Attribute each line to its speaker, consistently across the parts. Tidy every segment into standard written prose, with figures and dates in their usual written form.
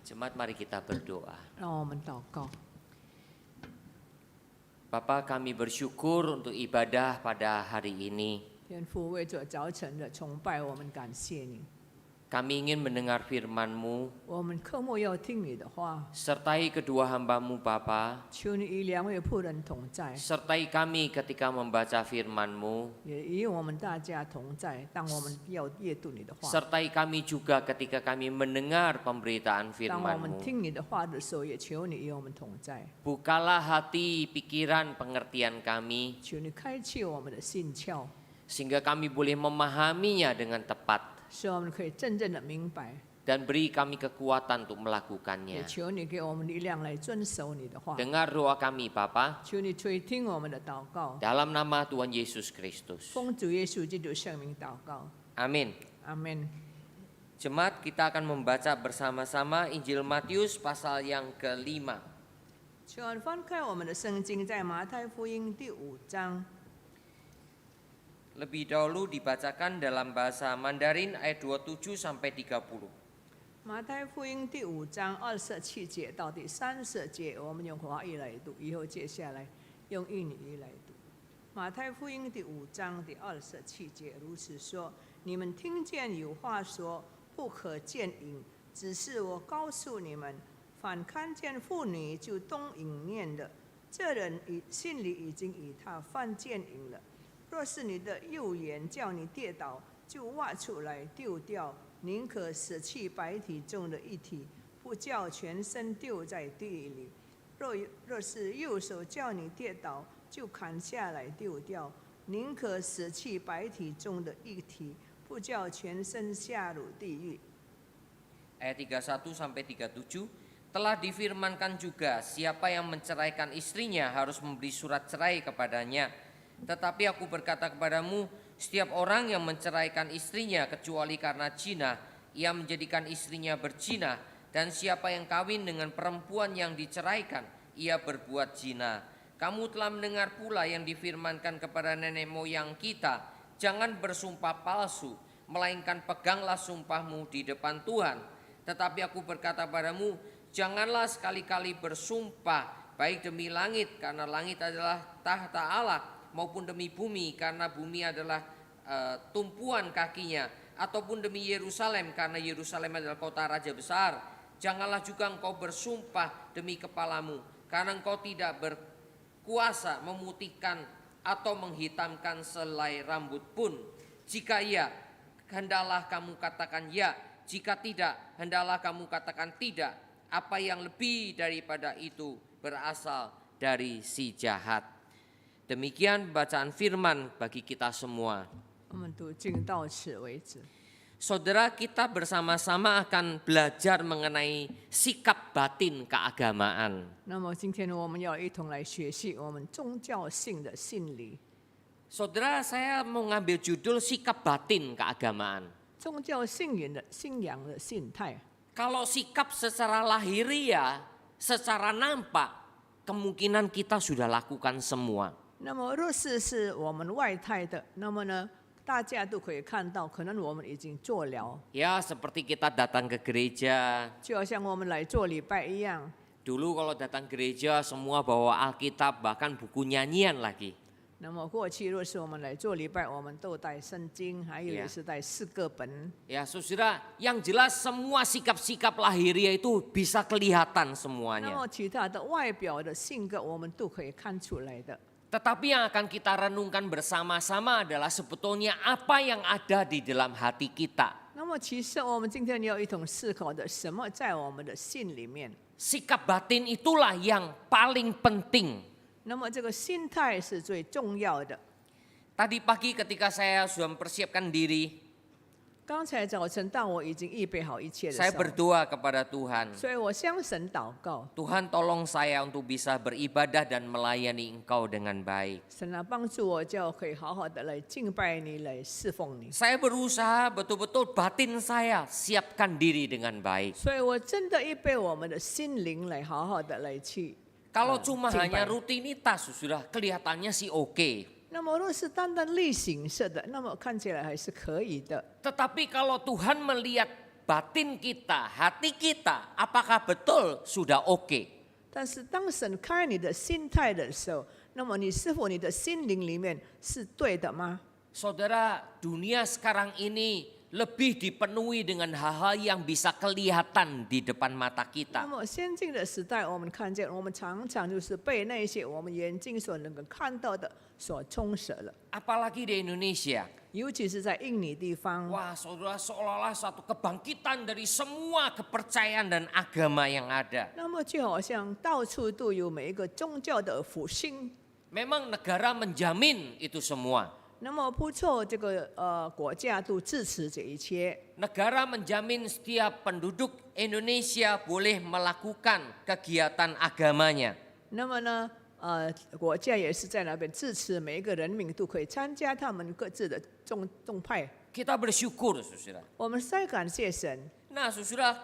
Speaker 1: Jemaat, mari kita berdoa.
Speaker 2: 让我们祷告。
Speaker 1: Bapa, kami bersyukur untuk ibadah pada hari ini.
Speaker 2: 天父，为着早晨的崇拜，我们感谢你。
Speaker 1: Kami ingin mendengar firman-Mu,
Speaker 2: 我们科目要听你的话，
Speaker 1: sertai kedua hamba-Mu Bapa,
Speaker 2: 求你与两位仆人同在，
Speaker 1: sertai kami ketika membaca firman-Mu,
Speaker 2: 也与我们大家同在。当我们要阅读你的话，
Speaker 1: sertai kami juga ketika kami mendengar pemberitaan
Speaker 2: 当我们
Speaker 1: firman-Mu.
Speaker 2: 听你的话的时候，也求你与我们同在。
Speaker 1: Bukalah hati, pikiran, pengertian kami,
Speaker 2: 求你开启我们的心窍，
Speaker 1: sehingga kami boleh memahaminya dengan tepat,
Speaker 2: 使我们可以真正的明白。
Speaker 1: dan beri kami kekuatan untuk
Speaker 2: 也
Speaker 1: melakukannya.
Speaker 2: 求你给我们力量来遵守你的话。
Speaker 1: Dengar doa kami Bapa,
Speaker 2: 求你垂听我们的祷告，
Speaker 1: dalam nama Tuhan Yesus Kristus.
Speaker 2: 奉主耶稣基督圣名祷告，
Speaker 1: Amin.
Speaker 2: 阿门。
Speaker 1: Jemaat, kita akan membaca bersama-sama Injil Matius pasal yang ke-5.
Speaker 2: 请我们翻开我们的圣经，在马太福音第5章。
Speaker 1: Lebih dahulu dibacakan dalam bahasa Mandarin ayat 27 sampai 30.
Speaker 2: 马太福音第5章27节到第30节，我们用华语来读，以后接下来用印尼语来读。马太福音第5章第27节如此说：你们听见有话说，不可见影，只是我告诉你们，凡看见妇女就动淫念的，这人心里已经与他犯奸淫了。若是你的右眼叫你跌倒，就挖出来丢掉，宁可舍弃百体中的一体，不叫全身丢在地里。若是右手叫你跌倒，就砍下来丢掉，宁可舍弃百体中的一体，不叫全身下入地狱。
Speaker 1: Ayat 31 sampai 37. Telah difirmankan juga, siapa yang menceraikan istrinya harus memberi surat cerai kepadanya. Tetapi aku berkata kepadamu, setiap orang yang menceraikan istrinya kecuali karena zina, ia menjadikan istrinya berzina, dan siapa yang kawin dengan perempuan yang diceraikan, ia berbuat zina. Kamu telah mendengar pula yang difirmankan kepada nenek moyang kita, jangan bersumpah palsu, melainkan peganglah sumpahmu di depan Tuhan. Tetapi aku berkata padamu, janganlah sekali-kali bersumpah, baik demi langit, karena langit adalah tahta Allah, maupun demi bumi, karena bumi adalah tumpuan kakinya, ataupun demi Yerusalem, karena Yerusalem adalah kota raja besar. Janganlah juga engkau bersumpah demi kepalamu, karena engkau tidak berkuasa memutihkan atau menghitamkan selai rambut pun. Jika iya, hendaklah kamu katakan ya, jika tidak, hendaklah kamu katakan tidak. Apa yang lebih daripada itu berasal dari si jahat. Demikian bacaan firman bagi kita semua.
Speaker 2: 我们读经到此为止。
Speaker 1: Saudara, kita bersama-sama akan belajar mengenai sikap batin keagamaan.
Speaker 2: 那么今天我们要一同来学习我们宗教性的信理。
Speaker 1: Saudara, saya mau ngambil judul sikap batin keagamaan.
Speaker 2: 宗教信仰的心态。
Speaker 1: Kalau sikap secara lahiriah, secara nampak, kemungkinan kita sudah lakukan semua.
Speaker 2: 那么若是我们外态的，那么呢，大家都可以看到，可能我们已经做了，
Speaker 1: Ya, seperti kita datang ke gereja.
Speaker 2: 就好像我们来做礼拜一样。
Speaker 1: Dulu kalau datang gereja semua bawa Alkitab, bahkan buku nyanyian lagi.
Speaker 2: 那么过去若是我们来做礼拜，我们都带圣经，还有也是带诗歌本。
Speaker 1: Ya, saudara, yang jelas semua sikap-sikap lahiriah itu bisa kelihatan
Speaker 2: 那
Speaker 1: semuanya.
Speaker 2: 么其他的外表的性格，我们都可以看出来的。
Speaker 1: Tetapi yang akan kita renungkan bersama-sama adalah sebetulnya apa yang ada di dalam hati kita.
Speaker 2: 那么其实我们今天要一同思考的，什么在我们的心里面？
Speaker 1: Sikap batin itulah yang paling penting.
Speaker 2: 那么这个心态是最重要的。
Speaker 1: Tadi pagi ketika saya sudah mempersiapkan diri,
Speaker 2: 刚才早晨，当我已经预备好一切的时
Speaker 1: saya
Speaker 2: 候，
Speaker 1: berdoa kepada Tuhan.
Speaker 2: 所以我向神祷告，
Speaker 1: Tuhan, tolong saya untuk bisa beribadah dan melayani Engkau dengan baik.
Speaker 2: 神啊，帮助我，叫我可以好好的来敬拜你，来侍奉你。
Speaker 1: Saya berusaha betul-betul batin saya siapkan diri dengan baik.
Speaker 2: 所以我真的预备我们的心灵来好好的来去。
Speaker 1: Kalau cuma
Speaker 2: 敬拜。
Speaker 1: hanya rutinitas sudah kelihatannya sih oke.
Speaker 2: 那么若是单单例行式的，那么看起来还是可以的。
Speaker 1: Tetapi kalau Tuhan melihat batin kita, hati kita, apakah betul sudah oke?
Speaker 2: 但是当神开你的心态的时候，那么你是否你的心灵里面是对的吗？
Speaker 1: Saudara, dunia sekarang ini lebih dipenuhi dengan hal-hal yang bisa kelihatan di depan mata
Speaker 2: 那
Speaker 1: kita.
Speaker 2: 么先进的时代，我们看见，我们常常就是被那些我们眼睛所能够看到的所充实了，
Speaker 1: Apalagi di Indonesia.
Speaker 2: 尤其是在印尼地方。
Speaker 1: Wah, saudara, seolah-olah satu kebangkitan dari semua kepercayaan dan agama yang ada.
Speaker 2: 那么就好像到处都有每一个宗教的复兴。
Speaker 1: Memang negara menjamin itu semua.
Speaker 2: 那么不错，这个国家都支持这一切。
Speaker 1: Negara menjamin setiap penduduk Indonesia boleh melakukan kegiatan agamanya.
Speaker 2: 那么呢，国家也是在那边支持每一个人民都可以参加他们各自的宗派。
Speaker 1: Kita bersyukur, saudara.
Speaker 2: 我们实在感谢神。
Speaker 1: Nah, saudara,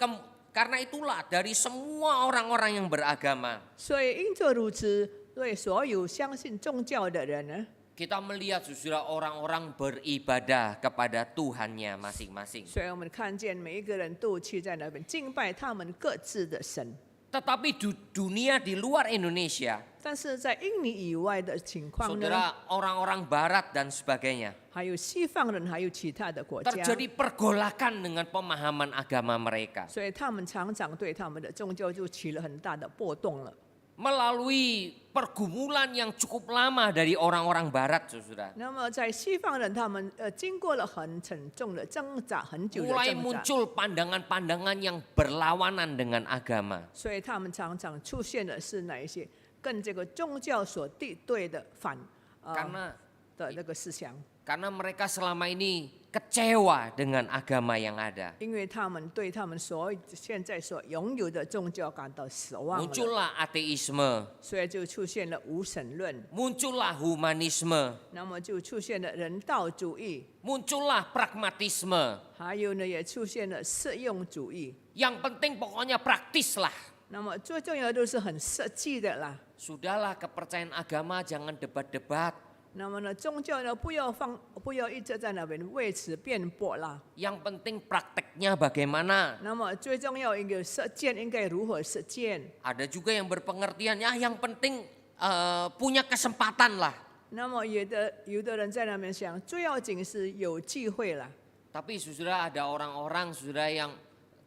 Speaker 1: karena itulah dari semua orang-orang yang beragama,
Speaker 2: 所以因着如此，对所有相信宗教的人呢，
Speaker 1: kita melihat saudara orang-orang beribadah kepada Tuhannya masing-masing.
Speaker 2: 所以我们看见每一个人都去在那边敬拜他们各自的神。
Speaker 1: Tetapi dunia di luar Indonesia,
Speaker 2: 但是在印尼以外的情况呢，
Speaker 1: saudara, orang-orang barat dan sebagainya,
Speaker 2: 还有西方人，还有其他的国家，
Speaker 1: terjadi pergolakan dengan pemahaman agama mereka.
Speaker 2: 所以他们常常对他们的宗教就起了很大的波动了。
Speaker 1: Melalui pergumulan yang cukup lama dari orang-orang barat, saudara.
Speaker 2: 那么在西方人，他们经过了很沉重的挣扎，很久的
Speaker 1: Mulai
Speaker 2: 挣扎，
Speaker 1: muncul pandangan-pandangan yang berlawanan dengan agama.
Speaker 2: 所以他们常常出现的是哪一些跟这个宗教所敌对的
Speaker 1: Karena
Speaker 2: 的那个思想，
Speaker 1: karena mereka selama ini kecewa dengan agama yang ada.
Speaker 2: 因为他们对他们现在所拥有的宗教感到失望了，
Speaker 1: Muncullah ateisme,
Speaker 2: 所以就出现了无神论，
Speaker 1: muncullah humanisme,
Speaker 2: 那么就出现了人道主义，
Speaker 1: muncullah pragmatisme.
Speaker 2: 还有呢也出现了实用主义。
Speaker 1: Yang penting pokoknya praktis lah.
Speaker 2: 那么最重要的都是很实际的啦。
Speaker 1: Sudahlah, kepercayaan agama jangan debat-debat.
Speaker 2: 那么呢，宗教呢不要一直在那边为此辩驳啦。
Speaker 1: Yang penting prakteknya bagaimana.
Speaker 2: 那么最重要一个实践应该如何实践？
Speaker 1: Ada juga yang berpengertian, ya yang penting punya kesempatan lah.
Speaker 2: 那么有的人在那边想，最要紧是有机会啦。
Speaker 1: Tapi saudara, ada orang-orang saudara yang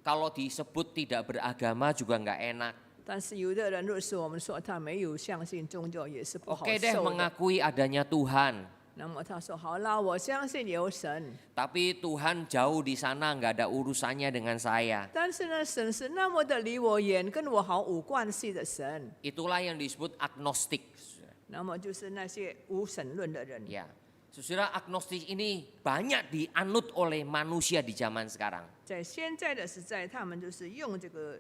Speaker 1: kalau disebut tidak beragama juga nggak enak.
Speaker 2: 但是有的人，若是我们说他没有相信宗教，也是不好
Speaker 1: Oke deh
Speaker 2: 受的。
Speaker 1: mengakui adanya Tuhan.
Speaker 2: 那么他说：“好啦，我相信有神，
Speaker 1: Tapi Tuhan jauh di sana, nggak ada urusannya dengan saya.
Speaker 2: 但是呢，神是那么的离我远，跟我毫无关系的神。
Speaker 1: Itulah yang disebut agnostik.
Speaker 2: 那么就是那些无神论的人。
Speaker 1: Ya, saudara, agnostik ini banyak dianut oleh manusia di zaman sekarang.
Speaker 2: 在现在的时代，他们就是用这个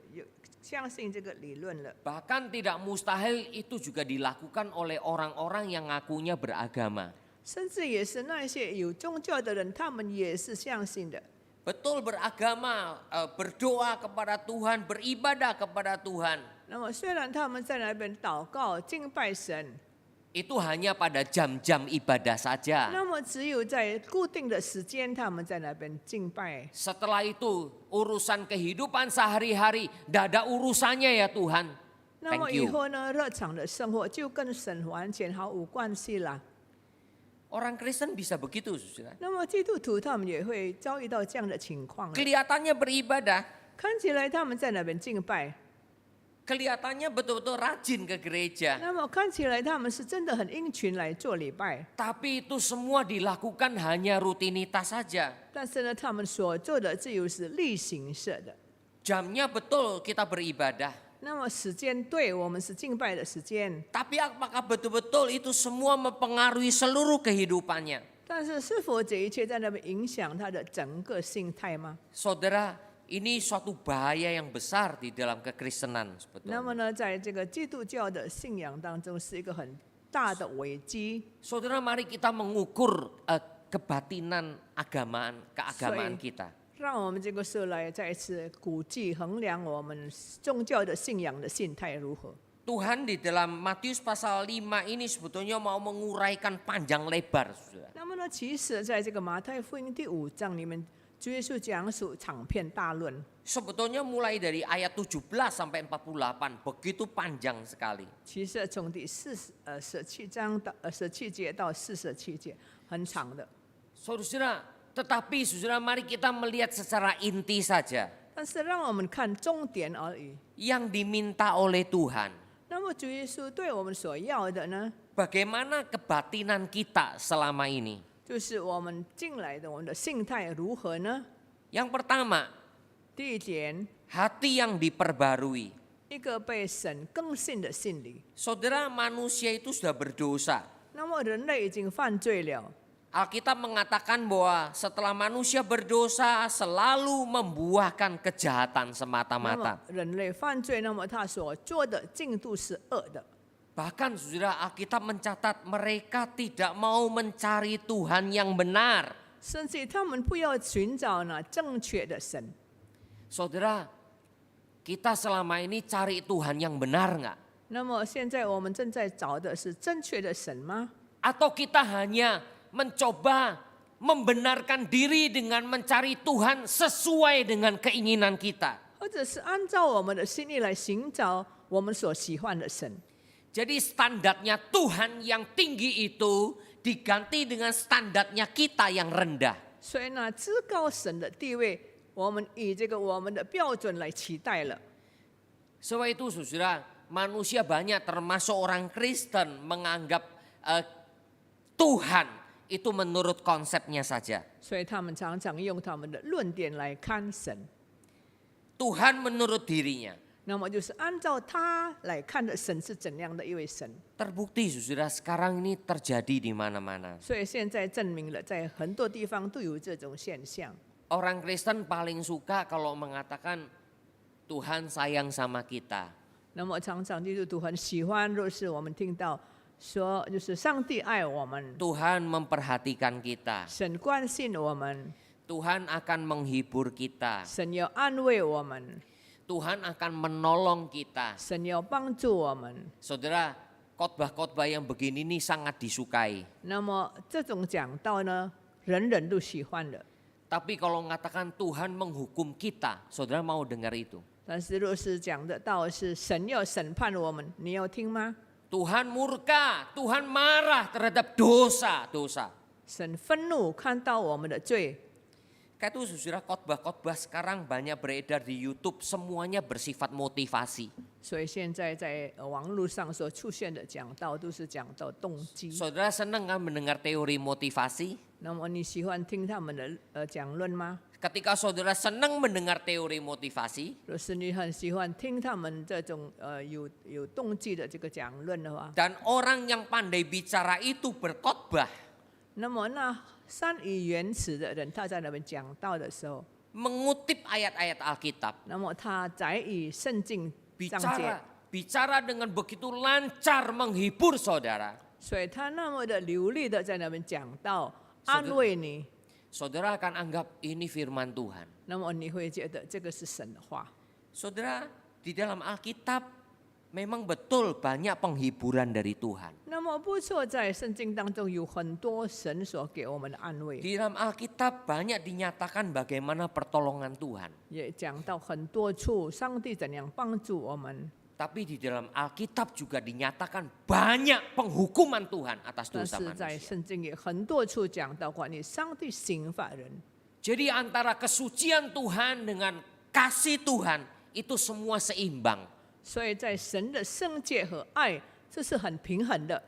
Speaker 2: 相信这个理论了。
Speaker 1: Bahkan tidak mustahil itu juga dilakukan oleh orang-orang yang ngakunya beragama.
Speaker 2: 甚至也是那些有宗教的人，他们也是相信的。
Speaker 1: Betul beragama, berdoa kepada Tuhan, beribadah kepada Tuhan.
Speaker 2: 那么虽然他们在那边祷告敬拜神，
Speaker 1: Itu hanya pada jam-jam ibadah saja.
Speaker 2: 那么只有在固定的时间，他们在那边敬拜。
Speaker 1: Setelah itu urusan kehidupan sehari-hari, tidak ada urusannya ya Tuhan.
Speaker 2: 那么
Speaker 1: Thank
Speaker 2: 以
Speaker 1: you.
Speaker 2: 后呢，日常的生活就跟神完全毫无关系啦。
Speaker 1: Orang Kristen bisa begitu, saudara.
Speaker 2: 那么基督徒他们也会遭遇到这样的情况，
Speaker 1: Kelihatannya beribadah,
Speaker 2: 看起来他们在那边敬拜，
Speaker 1: kelihatannya betul-betul rajin ke gereja.
Speaker 2: 那么看起来他们是真的很殷勤来做礼拜，
Speaker 1: Tapi itu semua dilakukan hanya rutinitas saja.
Speaker 2: 但是呢，他们所做的只有是例行式的。
Speaker 1: Jamnya betul kita beribadah.
Speaker 2: 那么时间对我们是敬拜的时间，
Speaker 1: Tapi apakah betul-betul itu semua mempengaruhi seluruh kehidupannya?
Speaker 2: 但是是否这一切在那边影响他的整个心态吗？
Speaker 1: Saudara, ini suatu bahaya yang besar di dalam kekristenan
Speaker 2: 那么
Speaker 1: sebetulnya.
Speaker 2: 呢，在这个基督教的信仰当中，是一个很大的危机。
Speaker 1: Saudara, mari kita mengukur kebatinan keagamaan kita.
Speaker 2: 让我们这个时候来再一次估计衡量我们宗教的信仰的心态如何。
Speaker 1: Tuhan di dalam Matius pasal 5 ini sebetulnya mau menguraikan panjang lebar, saudara.
Speaker 2: 那么呢，其实在这个马太福音第5章里面，主耶稣讲述长篇大论，
Speaker 1: Sebetulnya mulai dari ayat 17 sampai 48 begitu panjang sekali.
Speaker 2: 其实从第17章到17节到47节，很长的。
Speaker 1: Saudara, tetapi saudara mari kita melihat secara inti saja
Speaker 2: 但是让我们看重点而已。
Speaker 1: yang diminta oleh Tuhan.
Speaker 2: 那么主耶稣对我们所要的呢，
Speaker 1: Bagaimana kebatinan kita selama ini?
Speaker 2: 就是我们进来的我们的心态如何呢？
Speaker 1: Yang pertama,
Speaker 2: 第一点，
Speaker 1: hati yang diperbarui.
Speaker 2: 一个被神更新的心理。
Speaker 1: Saudara, manusia itu sudah berdosa.
Speaker 2: 那么人类已经犯罪了，
Speaker 1: Alkitab mengatakan bahwa setelah manusia berdosa selalu membuahkan kejahatan
Speaker 2: 那么
Speaker 1: semata-mata.
Speaker 2: 人类犯罪，那么他所做的进度是恶的。
Speaker 1: Bahkan saudara, Alkitab mencatat mereka tidak mau mencari Tuhan yang benar.
Speaker 2: 甚至他们不要寻找那正确的神。
Speaker 1: Saudara, kita selama ini cari Tuhan yang benar nggak?
Speaker 2: 那么现在我们正在找的是正确的神吗？
Speaker 1: Atau kita hanya mencoba membenarkan diri dengan mencari Tuhan sesuai dengan keinginan kita?
Speaker 2: 或者是按照我们的心意来寻找我们所喜欢的神？
Speaker 1: Jadi standarnya Tuhan yang tinggi itu diganti dengan standarnya kita yang rendah.
Speaker 2: 所以呢，至高神的地位，我们以这个我们的标准来期待了。
Speaker 1: Sebab itu saudara, manusia banyak termasuk orang Kristen menganggap Tuhan itu menurut konsepnya saja.
Speaker 2: 所以他们常常用他们的论点来看神，
Speaker 1: Tuhan menurut dirinya.
Speaker 2: 那么就是按照他来看的神是怎样的一位神。
Speaker 1: Terbukti saudara sekarang ini terjadi di mana-mana.
Speaker 2: 所以现在证明了，在很多地方都有这种现象。
Speaker 1: Orang Kristen paling suka kalau mengatakan Tuhan sayang sama kita.
Speaker 2: 那么常常基督徒很喜欢，若是我们听到说，就是上帝爱我们，
Speaker 1: Tuhan memperhatikan kita.
Speaker 2: 神关心我们，
Speaker 1: Tuhan akan menghibur kita.
Speaker 2: 神要安慰我们，
Speaker 1: Tuhan akan menolong kita.
Speaker 2: 神要帮助我们。
Speaker 1: Saudara, khotbah-khotbah yang begini ini sangat disukai.
Speaker 2: 那么这种讲道呢，人人都喜欢的。
Speaker 1: Tapi kalau mengatakan Tuhan menghukum kita, saudara mau dengar itu?
Speaker 2: 但是若是讲的道是神要审判我们，你要听吗？
Speaker 1: Tuhan murka, Tuhan marah terhadap dosa-dosa.
Speaker 2: 神愤怒，看到我们的罪。
Speaker 1: Kayak itu saudara, khotbah-khotbah sekarang banyak beredar di YouTube, semuanya bersifat motivasi.
Speaker 2: 所以现在在网络上所出现的讲道都是讲到动机。
Speaker 1: Saudara senang kan mendengar teori motivasi?
Speaker 2: 那么你喜欢听他们的讲论吗？
Speaker 1: Ketika saudara senang mendengar teori motivasi,
Speaker 2: 若是你很喜欢听他们这种有动机的这个讲论的话，
Speaker 1: dan orang yang pandai bicara itu berkhotbah,
Speaker 2: 那么那善于言辞的人，他在那边讲道的时候，
Speaker 1: mengutip ayat-ayat Alkitab,
Speaker 2: 那么他载以圣经章节，
Speaker 1: bicara dengan begitu lancar menghibur saudara.
Speaker 2: 所以他那么的流利的在那边讲道，安慰你，
Speaker 1: Saudara akan anggap ini firman Tuhan.
Speaker 2: 那么你会觉得这个是神的话。
Speaker 1: Saudara, di dalam Alkitab memang betul banyak penghiburan dari Tuhan.
Speaker 2: 那么不错，在圣经当中有很多神所给我们的安慰，
Speaker 1: Di dalam Alkitab banyak dinyatakan bagaimana pertolongan Tuhan.
Speaker 2: 也讲到很多处上帝怎样帮助我们。
Speaker 1: Tapi di dalam Alkitab juga dinyatakan banyak penghukuman Tuhan atas
Speaker 2: 但
Speaker 1: dosa
Speaker 2: 是在
Speaker 1: manusia.
Speaker 2: 圣经也很多处讲到关于上帝刑罚人，
Speaker 1: Jadi antara kesucian Tuhan dengan kasih Tuhan itu semua seimbang.
Speaker 2: 所以在神的圣洁和爱，这是很平衡的。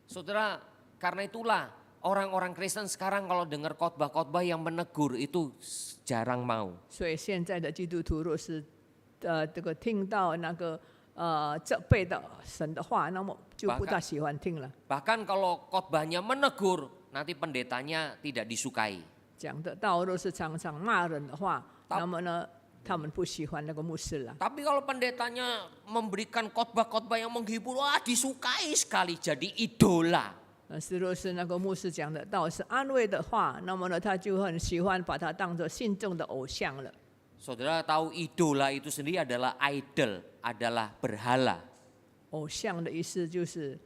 Speaker 1: Saudara, karena itulah orang-orang Kristen sekarang kalau dengar khotbah-khotbah yang menegur itu jarang mau.
Speaker 2: 所以现在的基督徒若是这个听到那个责备的神的话，那么就不大喜欢听了。
Speaker 1: Bahkan kalau khotbahnya menegur, nanti pendetanya tidak disukai.
Speaker 2: 讲的道若是常常骂人的话，那么呢，他们不喜欢那个牧师了。
Speaker 1: Tapi kalau pendetanya memberikan khotbah-khotbah yang menghibur, wah disukai sekali, jadi idola.
Speaker 2: 但是若是那个牧师讲的道是安慰的话，那么呢，他就很喜欢把它当作心中的偶像了。
Speaker 1: Saudara tahu idola itu sendiri adalah idol, adalah berhala.
Speaker 2: 偶像的意思就是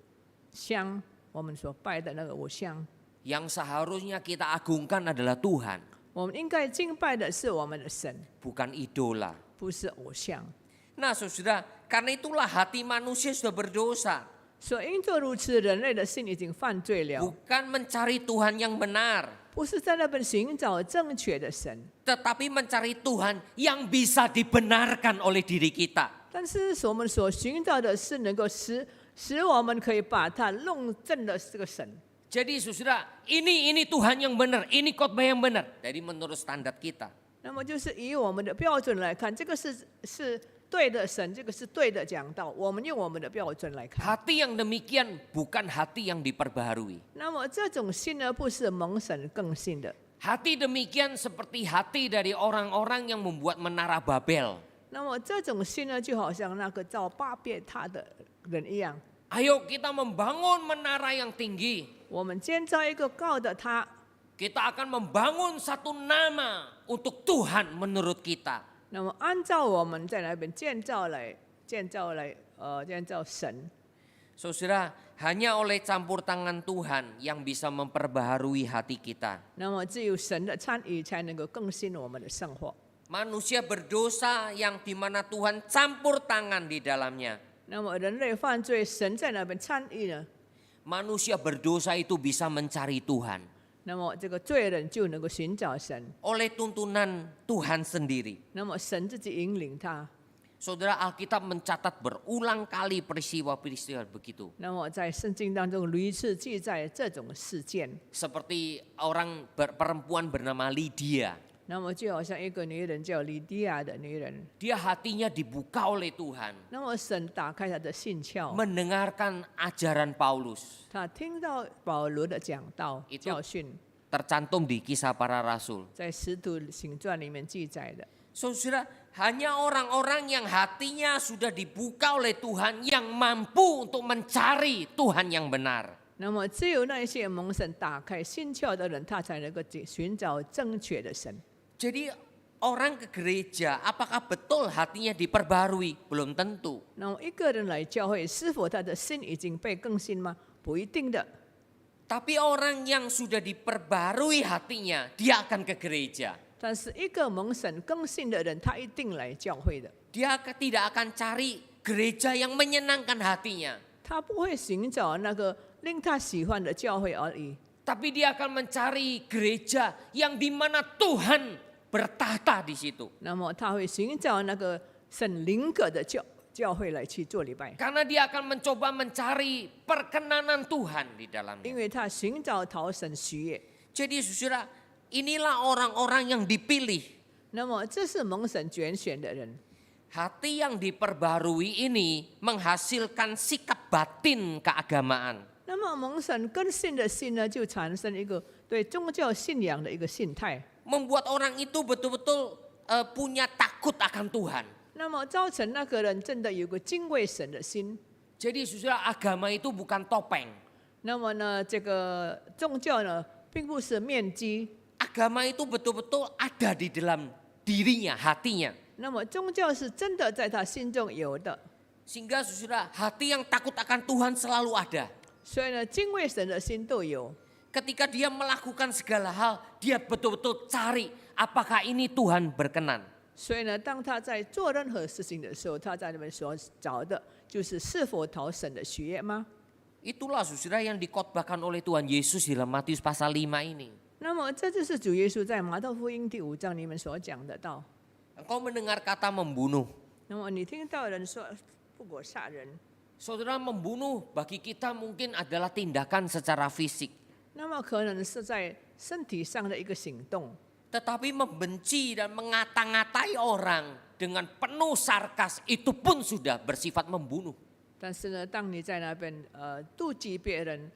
Speaker 2: 像我们所拜的那个偶像。
Speaker 1: Yang seharusnya kita agungkan adalah Tuhan.
Speaker 2: 我们应该敬拜的是我们的神，
Speaker 1: bukan idola.
Speaker 2: 不是偶像。
Speaker 1: Nah saudara, karena itulah hati manusia sudah berdosa.
Speaker 2: 所以因着如此，人类的心已经犯罪了，
Speaker 1: Bukan mencari Tuhan yang benar,
Speaker 2: 不是在那边寻找正确的神，
Speaker 1: tetapi mencari Tuhan yang bisa dibenarkan oleh diri kita.
Speaker 2: 但是我们所寻找的是能够使我们可以把它弄正的这个神。
Speaker 1: Jadi saudara, ini Tuhan yang benar, ini khotbah yang benar. Jadi menurut standar kita.
Speaker 2: 那么就是以我们的标准来看，这个是对的神，这个是对的讲道。我们用我们的标准来看。
Speaker 1: Hati yang demikian bukan hati yang diperbaharui.
Speaker 2: 那么这种信呢，不是蒙神更新的。
Speaker 1: Hati demikian seperti hati dari orang-orang yang membuat menara Babel.
Speaker 2: 那么这种信呢，就好像那个造巴别塔的人一样。
Speaker 1: Ayo kita membangun menara yang tinggi.
Speaker 2: 我们建造一个高的塔，
Speaker 1: Kita akan membangun satu nama untuk Tuhan menurut kita.
Speaker 2: 那么按照我们在那边建造神。
Speaker 1: Saudara, hanya oleh campur tangan Tuhan yang bisa memperbaharui hati kita.
Speaker 2: 那么只有神的参与，才能够更新我们的生活。
Speaker 1: Manusia berdosa yang dimana Tuhan campur tangan di dalamnya.
Speaker 2: 那么人类犯罪，神在那边参与呢，
Speaker 1: Manusia berdosa itu bisa mencari Tuhan
Speaker 2: 那么这个罪人就能够寻找神，
Speaker 1: oleh tuntunan Tuhan sendiri.
Speaker 2: 那么神自己引领他。
Speaker 1: Saudara, Alkitab mencatat berulang kali peristiwa-peristiwa begitu.
Speaker 2: 那么在圣经当中屡次记载这种事件，
Speaker 1: Seperti perempuan bernama Lydia.
Speaker 2: 那么就好像一个女人叫利迪亚的女人，
Speaker 1: Dia hatinya dibuka oleh Tuhan.
Speaker 2: 那么神打开她的心窍，
Speaker 1: Mendengarkan ajaran Paulus.
Speaker 2: 她听到保罗的讲道
Speaker 1: Itu
Speaker 2: 教训，
Speaker 1: tercantum di Kisah Para Rasul.
Speaker 2: 在使徒行传里面记载的。
Speaker 1: Saudara, hanya orang-orang yang hatinya sudah dibuka oleh Tuhan yang mampu untuk mencari Tuhan yang benar.
Speaker 2: 那么只有那些蒙神打开心窍的人，他才能够寻找正确的神。
Speaker 1: Jadi orang ke gereja, apakah betul hatinya diperbarui? Belum tentu.
Speaker 2: 那么一个人来教会，是否他的心已经被更新吗？不一定的。
Speaker 1: Tapi orang yang sudah diperbarui hatinya, dia akan ke gereja.
Speaker 2: 但是一个蒙神更新的人，他一定来教会的。
Speaker 1: Dia tidak akan cari gereja yang menyenangkan hatinya.
Speaker 2: 他不会寻找那个令他喜欢的教会而已，
Speaker 1: Tapi dia akan mencari gereja yang dimana Tuhan bertahta di situ.
Speaker 2: 那么他会寻找那个神灵格的教会来去做礼拜，
Speaker 1: Karena dia akan mencoba mencari perkenanan Tuhan di
Speaker 2: 因
Speaker 1: dalamnya.
Speaker 2: 为他寻找讨神喜悦。
Speaker 1: Jadi saudara, inilah orang-orang yang dipilih.
Speaker 2: 那么这是蒙神拣选的人。
Speaker 1: Hati yang diperbarui ini menghasilkan sikap batin keagamaan.
Speaker 2: 那么蒙神更新的心呢，就产生一个对宗教信仰的一个心态，
Speaker 1: Membuat orang itu betul-betul punya takut akan Tuhan.
Speaker 2: 那么造成那个人真的有个敬畏神的心。
Speaker 1: Jadi saudara, agama itu bukan topeng.
Speaker 2: 那么呢，这个宗教呢，并不是面具，
Speaker 1: Agama itu betul-betul ada di dalam dirinya, hatinya.
Speaker 2: 那么宗教是真的在他心中有的。
Speaker 1: Sehingga saudara, hati yang takut akan Tuhan selalu ada.
Speaker 2: 所以呢，敬畏神的心都有。
Speaker 1: Ketika dia melakukan segala hal, dia betul-betul cari apakah ini Tuhan berkenan.
Speaker 2: 所以呢，当他在做任何事情的时候，他在那边所找的就是是否讨神的喜悦吗？
Speaker 1: Itulah saudara yang dikhotbahkan oleh Tuhan Yesus di dalam Matius pasal 5 ini.
Speaker 2: 那么这就是主耶稣在马太福音第5章里面所讲的道。
Speaker 1: Engkau mendengar kata membunuh.
Speaker 2: 那么你听到人说不可杀人，
Speaker 1: Saudara, membunuh bagi kita mungkin adalah tindakan secara fisik.
Speaker 2: 那么可能是在身体上的一个行动。
Speaker 1: Tetapi membenci dan mengata-ngatai orang dengan penuh sarkas itu pun sudah bersifat membunuh.
Speaker 2: 但是呢，当你在那边妒忌别人，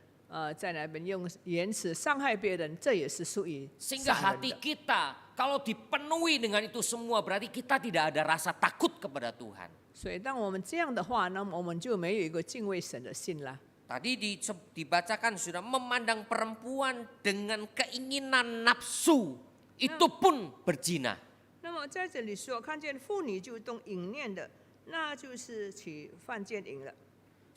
Speaker 2: 在那边用言辞伤害别人，这也是属于
Speaker 1: Sehingga
Speaker 2: 杀人
Speaker 1: hati
Speaker 2: 的。
Speaker 1: kita kalau dipenuhi dengan itu semua berarti kita tidak ada rasa takut kepada Tuhan.
Speaker 2: 所以当我们这样的话，那么我们就没有一个敬畏神的心了。
Speaker 1: Tadi dibacakan sudah memandang perempuan dengan keinginan nafsu itu pun berzina.
Speaker 2: 那么在这里说，看见妇女就动淫念的，那就是起犯奸淫了。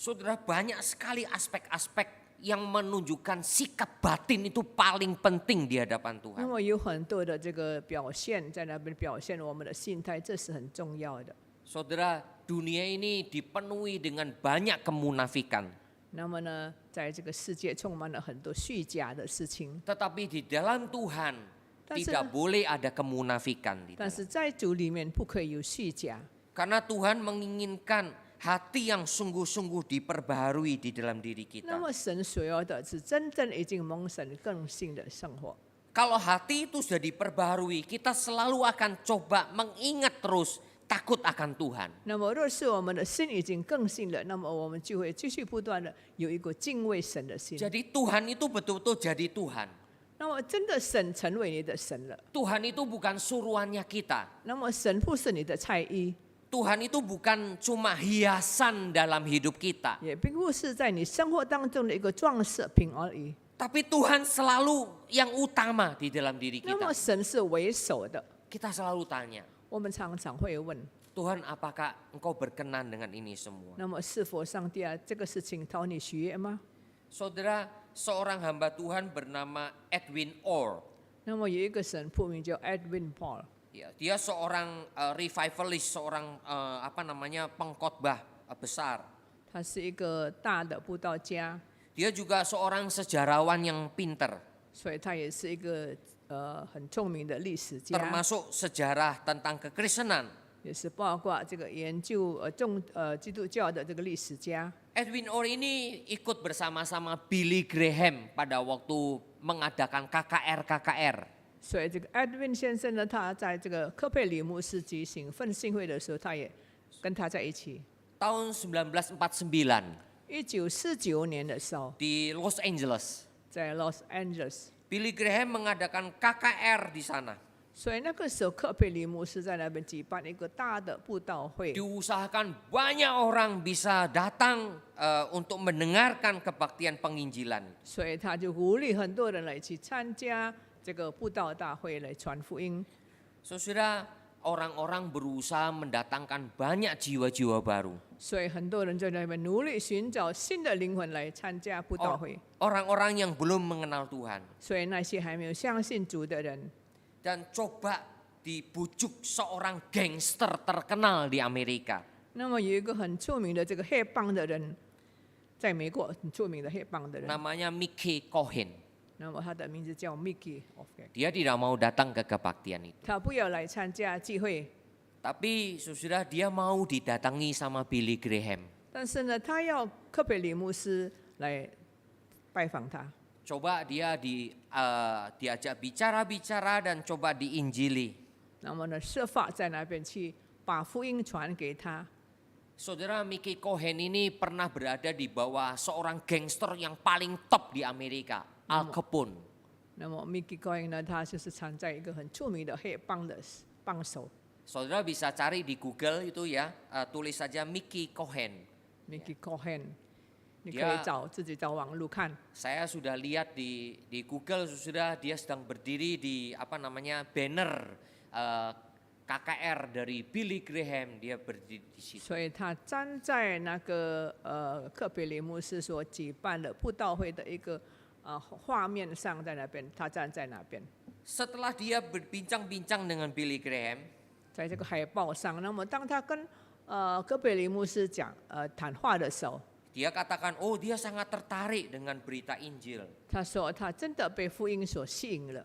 Speaker 1: Saudara, banyak sekali aspek-aspek yang menunjukkan sikap batin itu paling penting di hadapan
Speaker 2: 那
Speaker 1: Tuhan.
Speaker 2: 么有很多的这个表现在那边表现我们的心态，这是很重要的。
Speaker 1: Saudara, dunia ini dipenuhi dengan banyak kemunafikan.
Speaker 2: 那么呢，在这个世界充满了很多虚假的事情，
Speaker 1: Tetapi di dalam Tuhan
Speaker 2: 但是
Speaker 1: tidak boleh ada kemunafikan di
Speaker 2: 但
Speaker 1: dalam.
Speaker 2: 是在主里面不可以有虚假，
Speaker 1: Karena Tuhan menginginkan hati yang sungguh-sungguh diperbaharui di dalam diri
Speaker 2: 那
Speaker 1: kita.
Speaker 2: 么神所要的是真正已经蒙神更新的生活。
Speaker 1: Kalau hati itu sudah diperbaharui, kita selalu akan coba mengingat terus takut akan Tuhan.
Speaker 2: 那么若是我们的心已经更新了，那么我们就会继续不断的有一个敬畏神的心。
Speaker 1: Jadi Tuhan itu betul-betul jadi Tuhan.
Speaker 2: 那么真的神成为你的神了，
Speaker 1: Tuhan itu bukan suruhannya kita.
Speaker 2: 那么神不是你的菜衣，
Speaker 1: Tuhan itu bukan cuma hiasan dalam hidup kita.
Speaker 2: 也并不是在你生活当中的一个装饰品而已。
Speaker 1: Tapi Tuhan selalu yang utama di dalam diri
Speaker 2: 那么
Speaker 1: kita.
Speaker 2: 神是为首的，
Speaker 1: Kita selalu tanya,
Speaker 2: 我们常常会问，
Speaker 1: Tuhan apakah engkau berkenan dengan ini semua?
Speaker 2: 那么是否上帝啊，这个事情讨你喜悦吗？
Speaker 1: Saudara, seorang hamba Tuhan bernama Edwin Orr.
Speaker 2: 那么有一个神父名叫 Edwin Paul，
Speaker 1: Ya, dia seorang revivalist, seorang pengkhotbah besar.
Speaker 2: 他是一个大的布道家，
Speaker 1: Dia juga seorang sejarawan yang pinter,
Speaker 2: 所以他也是一个很聪明的历史家，
Speaker 1: termasuk sejarah tentang kekristenan.
Speaker 2: 也是包括这个研究基督教的这个历史家。
Speaker 1: Edwin Orr ini ikut bersama-sama Billy Graham pada waktu mengadakan KKR.
Speaker 2: 所以这个 Edwin 先生呢，他在这个科佩里牧师举行奋兴会的时候，他也跟他在一起。
Speaker 1: Tahun 19491949
Speaker 2: 年的时候，
Speaker 1: di Los Angeles,
Speaker 2: 在 Los Angeles，
Speaker 1: Billy Graham mengadakan KKR di sana.
Speaker 2: 所以那个时候科佩里牧师在那边举办一个大的布道会，
Speaker 1: Diusahakan banyak orang bisa datang untuk mendengarkan kebaktian penginjilan.
Speaker 2: 所以他就鼓励很多人来去参加这个布道大会来传福音。
Speaker 1: Saudara, orang-orang berusaha mendatangkan banyak jiwa-jiwa baru.
Speaker 2: 所以很多人在那边努力寻找新的灵魂来参加布道会。
Speaker 1: Orang-orang yang belum mengenal Tuhan.
Speaker 2: 所以那些还没有相信主的人，
Speaker 1: Dan coba dibujuk seorang gangster terkenal di Amerika.
Speaker 2: 那么有一个很出名的这个黑帮的人，在美国很出名的黑帮的人，
Speaker 1: Namanya Mickey Cohen.
Speaker 2: 那么他的名字叫 Mickey Cohen，
Speaker 1: Dia tidak mau datang ke kebaktian itu.
Speaker 2: 他不要来参加聚会，
Speaker 1: Tapi saudara, dia mau didatangi sama Billy Graham.
Speaker 2: 但是呢，他要科佩里牧师来拜访他。
Speaker 1: Coba dia diajak bicara-bicara dan coba diinjili.
Speaker 2: 那么呢，设法在那边去把福音传给他。
Speaker 1: Saudara, Mickey Cohen ini pernah berada di bawah seorang gangster yang paling top di Amerika, Al Capone.
Speaker 2: 那么 Mickey Cohen 呢，他就是参在一个很出名的黑帮的帮手
Speaker 1: Saudara bisa cari di Google itu ya, tulis saja Mickey Cohen.
Speaker 2: Mickey Cohen，你可
Speaker 1: Dia
Speaker 2: 以自己找网路看。
Speaker 1: Saya sudah lihat di Google, sudah dia sedang berdiri di banner KKR dari Billy Graham, dia berdiri di situ.
Speaker 2: 所以他站在那个克培里牧师所举办的布道会的一个画面上，在那边，他站在那边，
Speaker 1: Setelah dia berbincang-bincang dengan Billy Graham,
Speaker 2: 在这个海报上。那么当他跟克培里牧师谈话的时候，
Speaker 1: dia katakan, oh dia sangat tertarik dengan berita Injil.
Speaker 2: 他说他真的被福音所吸引了，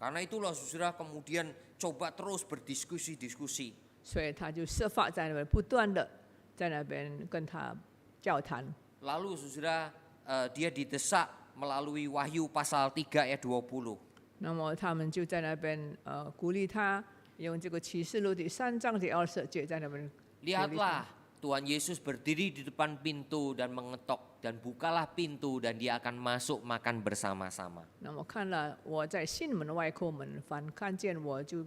Speaker 1: Karena itulah saudara kemudian coba terus berdiskusi-diskusi.
Speaker 2: 所以他就设法在那边不断的在那边跟他交谈。
Speaker 1: Lalu saudara dia didesak melalui Wahyu pasal 3 ayat 20.
Speaker 2: 那么他们就在那边鼓励他用这个启示录第3章第20节在那边鼓励他。
Speaker 1: Lihatlah, Tuhan Yesus berdiri di depan pintu dan mengetok, dan bukalah pintu dan dia akan masuk makan bersama-sama.
Speaker 2: 那么看了我在信门外叩门，凡看见我就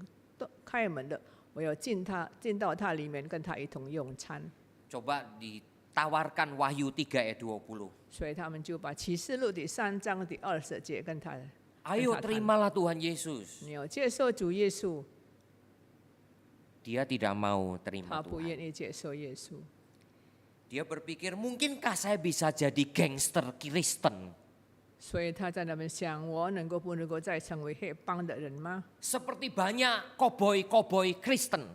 Speaker 2: 开门的，我要进到他里面，跟他一同用餐。
Speaker 1: Coba ditawarkan Wahyu 3 ayat 20.
Speaker 2: 所以他们就把启示录第3章第20节跟他
Speaker 1: Ayo
Speaker 2: 谈
Speaker 1: terimalah Tuhan Yesus.
Speaker 2: 你要接受主耶稣，
Speaker 1: Dia tidak mau
Speaker 2: 他
Speaker 1: terima
Speaker 2: 不
Speaker 1: Tuhan.
Speaker 2: 愿意接受耶稣。
Speaker 1: Dia berpikir, mungkinkah saya bisa jadi gangster Kristen?
Speaker 2: 所以他在那边想，我不能够再成为黑帮的人吗？
Speaker 1: Seperti banyak koboi-koboi Kristen.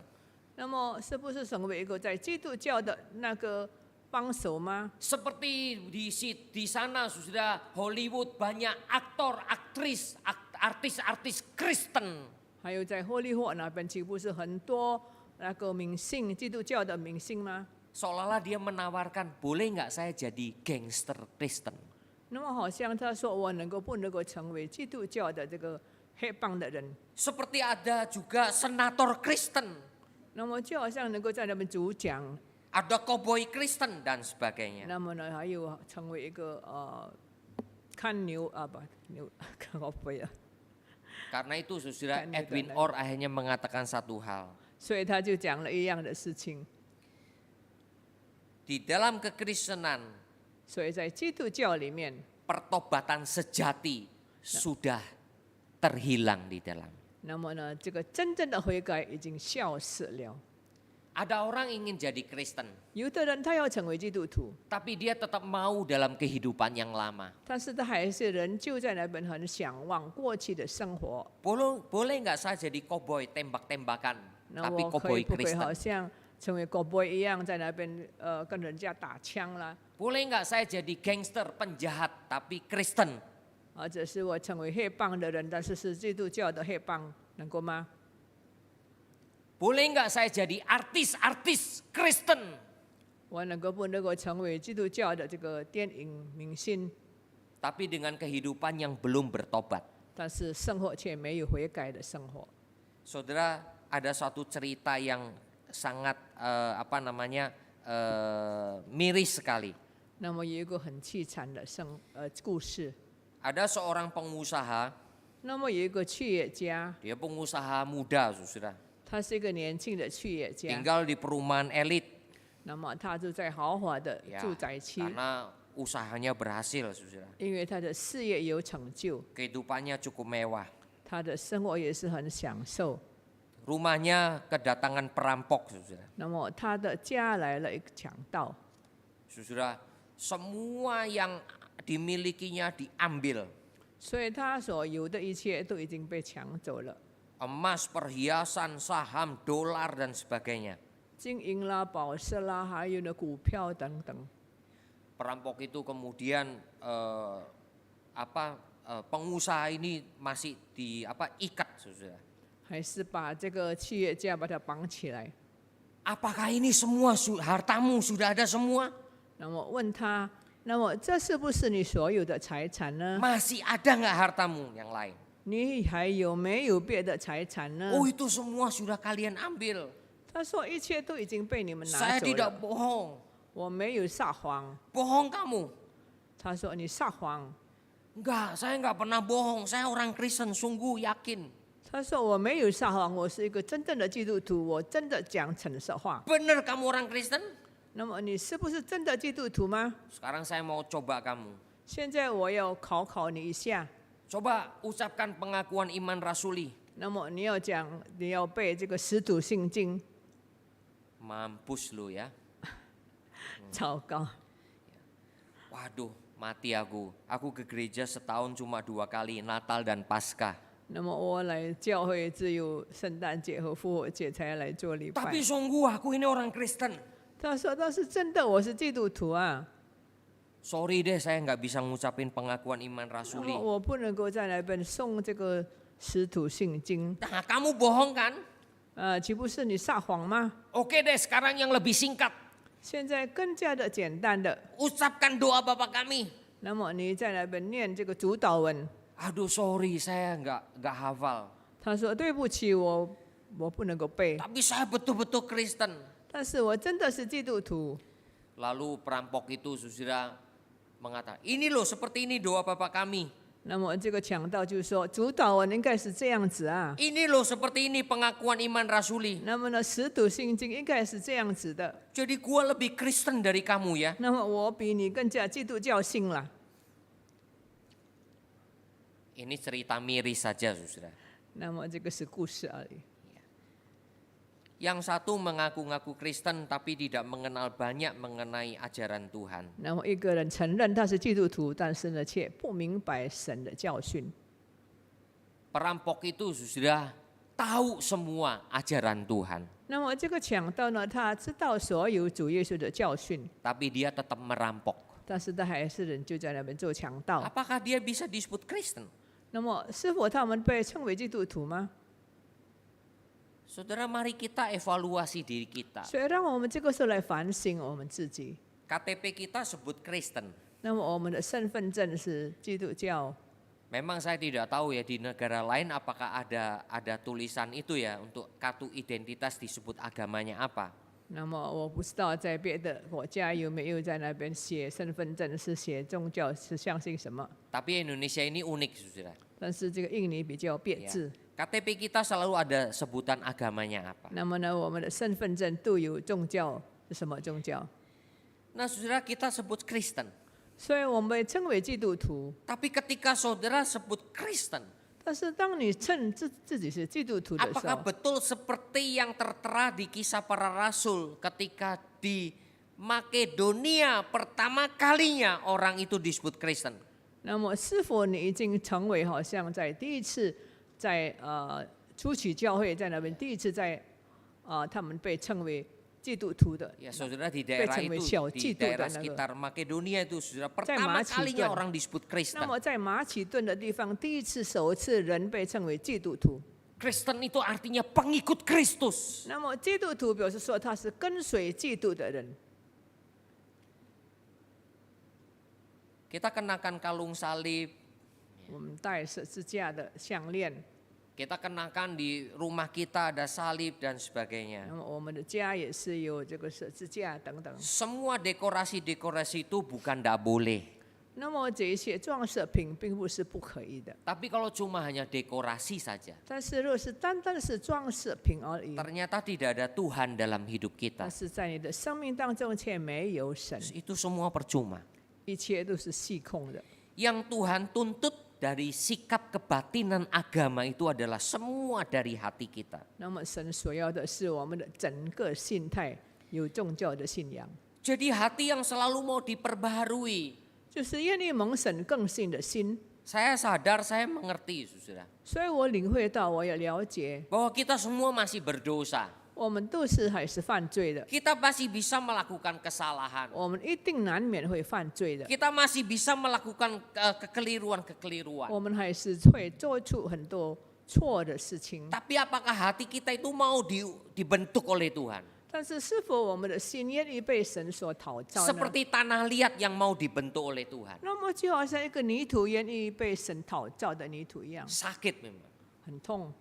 Speaker 2: 那么是不是成为一个在基督教的那个帮手吗？
Speaker 1: Seperti di sana sudah Hollywood banyak aktor, aktris, artis-artis Kristen.
Speaker 2: 还有在霍利霍那边，岂不是很多那个明星，基督教的明星吗？
Speaker 1: Seolah-olah dia menawarkan, boleh nggak saya jadi gangster Kristen?
Speaker 2: 那么好像他说，我不能够成为基督教的这个黑帮的人，
Speaker 1: Seperti ada juga senator Kristen,
Speaker 2: 那么就好像能够在那边主讲，
Speaker 1: ada koboi Kristen dan sebagainya.
Speaker 2: 那么呢，还有成为一个看牛啊不牛看我不要，
Speaker 1: Karena itu saudara
Speaker 2: Kan
Speaker 1: Edwin
Speaker 2: juga,
Speaker 1: Orr akhirnya mengatakan satu hal.
Speaker 2: 所以他就讲了一样的事情。
Speaker 1: Di dalam kekristenan,
Speaker 2: 所以在基督教里面，
Speaker 1: pertobatan sejati sudah terhilang di dalam.
Speaker 2: 那么呢，这个真正的悔改已经消失了。
Speaker 1: Ada orang ingin jadi Kristen,
Speaker 2: 有的人他要成为基督徒，
Speaker 1: tapi dia tetap mau dalam kehidupan yang lama.
Speaker 2: 但是他还是仍旧在那边很向往过去的生活。
Speaker 1: Boleh nggak saya jadi koboi tembak-tembakan,
Speaker 2: 那
Speaker 1: tapi
Speaker 2: 我可以
Speaker 1: koboi
Speaker 2: 不可以好
Speaker 1: Kristen?
Speaker 2: 像成为 cowboy 一样，在那边跟人家打枪啦？
Speaker 1: Boleh nggak saya jadi gangster penjahat, tapi Kristen?
Speaker 2: 或者是我成为黑帮的人，但是是基督教的黑帮，能够吗？
Speaker 1: Boleh nggak saya jadi artis-artis Kristen?
Speaker 2: 我不能够成为基督教的这个电影明星，
Speaker 1: Tapi dengan kehidupan yang belum bertobat.
Speaker 2: 但是生活却没有悔改的生活。
Speaker 1: Saudara, ada suatu cerita yang sangat miris sekali.
Speaker 2: 那么有一个很凄惨的故事。
Speaker 1: Ada seorang pengusaha,
Speaker 2: 那么有一个企业家，
Speaker 1: dia pengusaha muda, saudara.
Speaker 2: 他是一个年轻的企业家，
Speaker 1: Tinggal di perumahan elit,
Speaker 2: 那么他住在豪华的
Speaker 1: ya,
Speaker 2: 住宅区，
Speaker 1: karena usahanya berhasil, saudara.
Speaker 2: 因为他的事业有成就，
Speaker 1: Kehidupannya cukup mewah.
Speaker 2: 他的生活也是很享受。
Speaker 1: Rumahnya kedatangan perampok, saudara.
Speaker 2: 那么他的家来了一个强盗，
Speaker 1: Saudara, semua yang dimilikinya diambil.
Speaker 2: 所以他所有的一切都已经被抢走了，
Speaker 1: Emas, perhiasan, saham, dolar dan sebagainya.
Speaker 2: 金银啦、宝石啦，还有呢股票等等。
Speaker 1: Perampok itu kemudian pengusaha ini masih ikat, saudara.
Speaker 2: 还是把这个企业家把他绑起来，
Speaker 1: Apakah ini semua hartamu sudah ada semua?
Speaker 2: 那么问他，那么这是不是你所有的财产呢？
Speaker 1: Masih ada nggak hartamu yang lain?
Speaker 2: 你还有没有别的财产呢？
Speaker 1: Oh, itu semua sudah kalian ambil.
Speaker 2: 他说一切都已经被你们拿
Speaker 1: Saya
Speaker 2: 走
Speaker 1: tidak
Speaker 2: 了，
Speaker 1: bohong.
Speaker 2: 我没有撒谎。
Speaker 1: Bohong kamu?
Speaker 2: 他说你撒谎。
Speaker 1: Enggak, saya nggak pernah bohong. Saya orang Kristen, sungguh yakin.
Speaker 2: 他说我没有撒谎，我是一个真正的基督徒，我真的讲诚实话。
Speaker 1: Benar kamu orang Kristen?
Speaker 2: 那么你是不是真的基督徒吗？
Speaker 1: Sekarang saya mau coba kamu.
Speaker 2: 现在我要考你一下。
Speaker 1: Coba ucapkan pengakuan iman rasuli.
Speaker 2: 那么你要讲，你要背这个使徒信经。
Speaker 1: Mampus lu ya.
Speaker 2: 糟糕，
Speaker 1: Waduh, mati aku. Aku ke gereja setahun cuma 2 kali, Natal dan Paskah.
Speaker 2: 那么我来教会只有圣诞节和复活节才来做礼拜
Speaker 1: Tapi。sungguh aku ini orang Kristen.
Speaker 2: 他说：“但是真的，我是基督徒啊，
Speaker 1: Sorry deh, saya nggak bisa ngucapin pengakuan iman
Speaker 2: 然
Speaker 1: rasuli.
Speaker 2: 后我不能够在那边送这个使徒信经。
Speaker 1: Nah, kamu bohong kan?
Speaker 2: 岂不是你撒谎吗？
Speaker 1: Oke deh, sekarang yang lebih singkat.
Speaker 2: 现在更加的简单的，
Speaker 1: Ucapkan doa Bapa kami.
Speaker 2: 那么你在那边念这个主祷文。
Speaker 1: Aduh, sorry, saya nggak hafal.
Speaker 2: 他说：对不起，我不能够背，
Speaker 1: Tapi saya betul-betul Kristen.
Speaker 2: 但是我真的是基督徒。
Speaker 1: Lalu perampok itu saudara mengatakan, ini loh seperti ini doa Bapa kami.
Speaker 2: 那么这个强盗就说：主祷文应该是这样子啊。
Speaker 1: Ini loh seperti ini pengakuan iman rasuli.
Speaker 2: 那么呢，使徒信经应该是这样子的。
Speaker 1: Jadi gua lebih Kristen dari kamu ya.
Speaker 2: 那么我比你更加基督教信了。
Speaker 1: Ini cerita miris saja saudara.
Speaker 2: 那么这个是故事而已。
Speaker 1: Yang satu mengaku-ngaku Kristen tapi tidak mengenal banyak mengenai ajaran Tuhan.
Speaker 2: 然后一个人承认他是基督徒，但是呢，却不明白神的教训。
Speaker 1: Perampok itu sudah tahu semua ajaran Tuhan,
Speaker 2: 那么这个强盗呢，他知道所有主耶稣的教训，
Speaker 1: tapi dia tetap merampok.
Speaker 2: 但是他还是人就在那边做强盗。
Speaker 1: Apakah dia bisa disebut Kristen?
Speaker 2: 那么是否他们被称为基督徒吗？
Speaker 1: Saudara, mari kita evaluasi diri kita.
Speaker 2: 所以让我们这个时候来反省我们自己。
Speaker 1: KTP kita sebut Kristen.
Speaker 2: 那么我们的身份证是基督教。
Speaker 1: Memang saya tidak tahu ya di negara lain apakah ada tulisan itu ya untuk kartu identitas disebut agamanya apa.
Speaker 2: 那么我不知道在别的国家有没有在那边写身份证是写宗教是相信什么，
Speaker 1: Tapi Indonesia ini unik, saudara.
Speaker 2: 但是这个印尼比较别致。
Speaker 1: KTP kita selalu ada sebutan agamanya apa.
Speaker 2: 那么呢，我们的身份证都有宗教是什么宗教，
Speaker 1: Nah, saudara, kita sebut Kristen.
Speaker 2: 所以我们被称为基督徒。
Speaker 1: Tapi ketika saudara sebut Kristen,
Speaker 2: 但是当你称自己是基督徒的时
Speaker 1: apakah
Speaker 2: 候，
Speaker 1: betul seperti yang tertera di Kisah Para Rasul ketika di Makedonia pertama kalinya orang itu disebut Kristen?
Speaker 2: 那么是否你已经成为好像在第一次在初期教会在那边第一次在他们被称为基督徒的？
Speaker 1: Ya, saudara, di daerah itu, di daerah sekitar Makedonia itu, saudara, pertama kalinya orang disebut
Speaker 2: 那
Speaker 1: Kristen.
Speaker 2: 么在马其顿的地方，第一次首次人被称为基督徒。
Speaker 1: Kristen itu artinya pengikut Kristus.
Speaker 2: 那么基督徒表示说他是跟随基督的人。
Speaker 1: Kita kenakan kalung salib,
Speaker 2: 我们戴十字架的项链，
Speaker 1: kita kenakan di rumah kita ada salib dan sebagainya.
Speaker 2: 那么我们的家也是有这个十字架等等。
Speaker 1: Semua dekorasi-dekorasi itu bukan tidak boleh.
Speaker 2: 那么这些装饰品并不是不可以的，
Speaker 1: Tapi kalau cuma hanya dekorasi saja,
Speaker 2: 但是若是单单是装饰品而已，
Speaker 1: ternyata tidak ada Tuhan dalam hidup
Speaker 2: 但
Speaker 1: kita.
Speaker 2: 是在你的生命当中却没有神，
Speaker 1: Itu semua percuma.
Speaker 2: 一切都是虚空的。
Speaker 1: Yang Tuhan tuntut dari sikap kebatinan agama itu adalah semua dari hati kita.
Speaker 2: 那么神所要的是我们的整个心态有宗教的信仰，
Speaker 1: Jadi hati yang selalu mau diperbaharui.
Speaker 2: 就是愿意蒙神更新的心。
Speaker 1: Saya sadar, saya mengerti, saudara,
Speaker 2: 所以我领会到，我也了解，
Speaker 1: bahwa kita semua masih berdosa.
Speaker 2: 我们都是还是犯罪的，
Speaker 1: Kita masih bisa melakukan kesalahan.
Speaker 2: 我们一定难免会犯罪的，
Speaker 1: Kita masih bisa melakukan kekeliruan-kekeliruan.
Speaker 2: 我们还是会做出很多错的事情。
Speaker 1: Tapi apakah hati kita itu mau dibentuk oleh Tuhan?
Speaker 2: 但是，是否我们的心愿意被神所陶造呢？
Speaker 1: Seperti tanah liat yang mau dibentuk oleh Tuhan.
Speaker 2: 那么就好像一个泥土愿意被神陶造的泥土一样，
Speaker 1: Sakit memang.
Speaker 2: 很痛。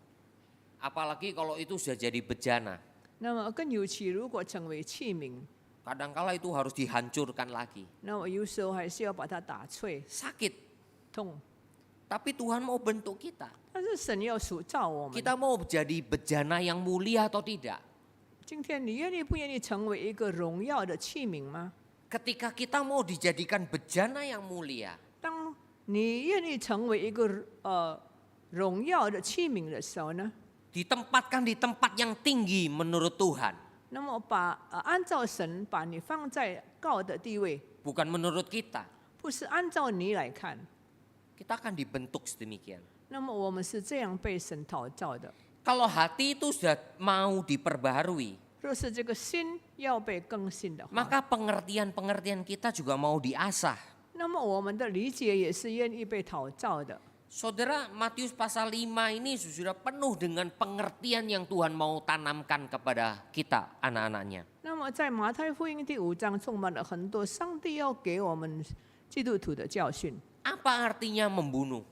Speaker 1: Apalagi kalau itu sudah jadi bejana.
Speaker 2: 那么更尤其如果成为器皿，
Speaker 1: Kadangkala itu harus dihancurkan lagi.
Speaker 2: 那么有时候还是要把它打碎，
Speaker 1: Sakit.
Speaker 2: 痛。
Speaker 1: Tapi Tuhan mau bentuk kita.
Speaker 2: 但是神要塑造我们。
Speaker 1: Kita mau jadi bejana yang mulia atau tidak?
Speaker 2: 今天你愿意不愿意成为一个荣耀的器皿吗？
Speaker 1: Ketika kita mau dijadikan bejana yang mulia,
Speaker 2: 当你愿意成为一个荣耀的器皿的时候呢，
Speaker 1: ditempatkan di tempat yang tinggi menurut Tuhan,
Speaker 2: 那么按照神把你放在高的地位，
Speaker 1: bukan menurut kita.
Speaker 2: 不是按照你来看。
Speaker 1: Kita akan dibentuk sedemikian.
Speaker 2: 那么我们是这样被神陶造的。
Speaker 1: Kalau hati itu sudah mau diperbaharui,
Speaker 2: 若是这个心要被更新的话，
Speaker 1: maka pengertian-pengertian kita juga mau diasah.
Speaker 2: 那么我们的理解也是愿意被陶造的。
Speaker 1: Saudara, Matius pasal 5 ini sudah penuh dengan pengertian yang Tuhan mau tanamkan kepada kita, anak-anaknya.
Speaker 2: 那么在马太福音第5章充满了很多上帝要给我们基督徒的教训。
Speaker 1: Apa artinya membunuh?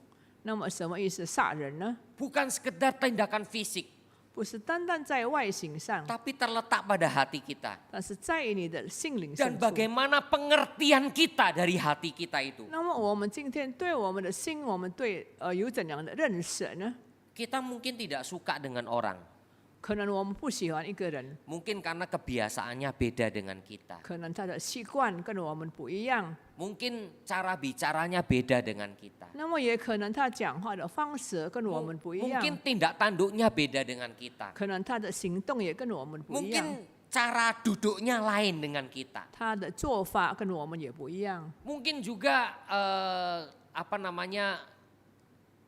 Speaker 2: 那么什么意思？杀人呢？
Speaker 1: Bukan sekedar tindakan fisik,
Speaker 2: 不是单单在外形上，
Speaker 1: tapi terletak pada hati kita.
Speaker 2: 但是在于你的心灵
Speaker 1: Dan
Speaker 2: 深处。
Speaker 1: bagaimana pengertian kita dari hati kita itu.
Speaker 2: 那么我们今天对我们的心，我们对有怎样的认识呢？
Speaker 1: Kita mungkin tidak suka dengan orang.
Speaker 2: 可能我们不喜欢一个人，
Speaker 1: Mungkin karena kebiasaannya beda dengan kita.
Speaker 2: 可能他的习惯跟我们不一样，
Speaker 1: Mungkin cara bicaranya beda dengan kita.
Speaker 2: 那么也可能他讲话的方式跟我们不一样，
Speaker 1: Mungkin tindak tanduknya beda dengan kita.
Speaker 2: 可能他的行动也跟我们不一样，
Speaker 1: Mungkin cara duduknya lain dengan kita.
Speaker 2: 他的做法跟我们也不一样，
Speaker 1: Mungkin juga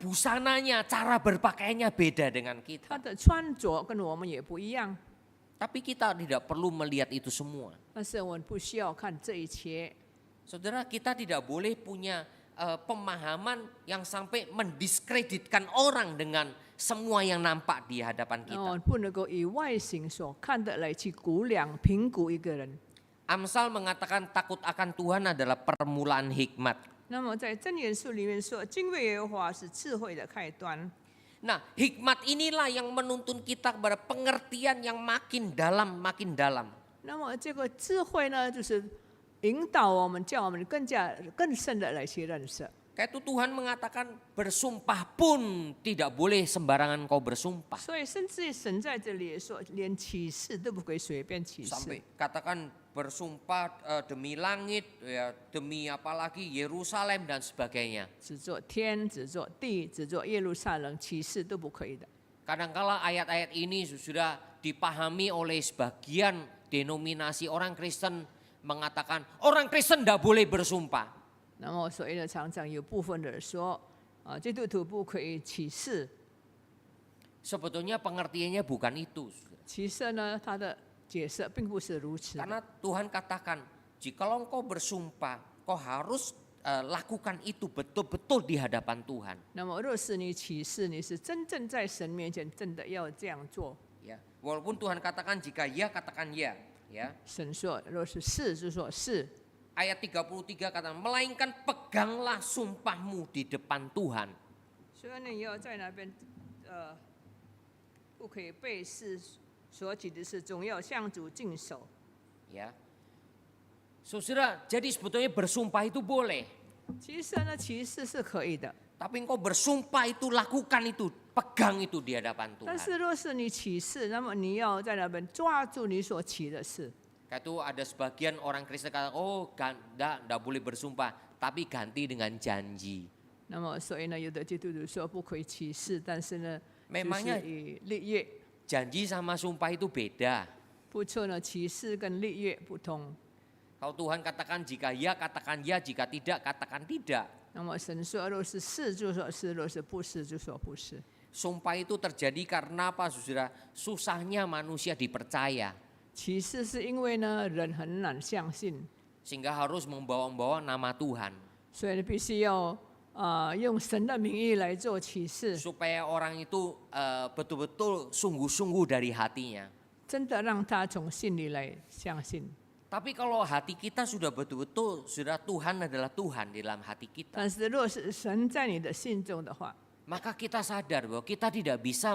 Speaker 1: busananya, cara berpakaiannya beda dengan
Speaker 2: 他
Speaker 1: kita.
Speaker 2: 的穿着跟我们也不一样。
Speaker 1: Tapi kita tidak perlu melihat itu semua.
Speaker 2: 但是我们不需要看这一切，
Speaker 1: Saudara, kita tidak boleh punya pemahaman yang sampai mendiskreditkan orang dengan semua yang nampak di hadapan
Speaker 2: 然后
Speaker 1: kita.
Speaker 2: 不能够以外形所看的来去估量、评估一个人。
Speaker 1: Amsal mengatakan takut akan Tuhan adalah permulaan hikmat.
Speaker 2: 那么在箴言书里面说，敬畏耶和华是智慧的开端。
Speaker 1: Nah, hikmat inilah yang menuntun kita kepada pengertian yang makin dalam, makin dalam.
Speaker 2: 那么这个智慧呢，就是引导我们，叫我们更深的来去认识。
Speaker 1: Kayak itu Tuhan mengatakan bersumpah pun tidak boleh sembarangan kau bersumpah.
Speaker 2: 所以，甚至神在这里也说，连起誓都不可以随便起誓。
Speaker 1: Sampai katakan bersumpah demi langit, ya, demi apalagi Yerusalem dan sebagainya.
Speaker 2: 只做天，只做地，只做耶路撒冷，起誓都不可以的。
Speaker 1: Kadangkala ayat-ayat ini sudah dipahami oleh sebagian denominasi orang Kristen mengatakan orang Kristen tidak boleh bersumpah.
Speaker 2: 那么，所以呢，常常有部分的人说，基督徒不可以起誓。
Speaker 1: Sebetulnya pengertiannya bukan itu.
Speaker 2: 其实呢，他的解释并不是如此的。
Speaker 1: Karena Tuhan katakan, jikalau engkau bersumpah, kau harus lakukan itu betul-betul di hadapan Tuhan.
Speaker 2: 那么，若是你起誓，你是真正在神面前真的要这样做。
Speaker 1: Ya, walaupun Tuhan katakan jika ya katakan ya, ya.
Speaker 2: 神说，若是是，就说是。
Speaker 1: Ayat 33 katakan, melainkan peganglah sumpahmu di depan Tuhan.
Speaker 2: 所以你要在那边，不可以背誓所起的事，总要向主敬守。
Speaker 1: Ya, saudara, jadi sebetulnya bersumpah itu boleh.
Speaker 2: 其实呢，起誓是可以的，
Speaker 1: Tapi engkau bersumpah itu, lakukan itu, pegang itu di hadapan
Speaker 2: 但
Speaker 1: Tuhan.
Speaker 2: 是若是你起誓，那么你要在那边抓住你所起的事。
Speaker 1: Kayak itu ada sebagian orang Kristen kata, oh enggak boleh bersumpah, tapi ganti dengan janji.
Speaker 2: 那么，所以呢，有的基督徒说不可以起誓，但是呢，就
Speaker 1: Memangnya
Speaker 2: 是以立约。
Speaker 1: janji sama sumpah itu beda.
Speaker 2: 不错呢，起誓跟立约不同。
Speaker 1: Kalau Tuhan katakan jika ya, katakan ya, jika tidak, katakan tidak.
Speaker 2: 那么神说，若是是就说是，若是不是就说不是。
Speaker 1: Sumpah itu terjadi karena apa, saudara? Susahnya manusia dipercaya.
Speaker 2: 起誓是因为呢，人很难相信，
Speaker 1: Sehingga harus membawa-bawa nama Tuhan.
Speaker 2: 所以必须要用神的名义来做起誓，
Speaker 1: Supaya orang itu betul-betul sungguh-sungguh dari hatinya.
Speaker 2: 真的让他从心里来相信。
Speaker 1: Tapi kalau hati kita sudah betul-betul, sudah Tuhan adalah Tuhan di dalam hati kita.
Speaker 2: 但是若是神在你的心中的话，
Speaker 1: Maka kita sadar bahwa kita tidak bisa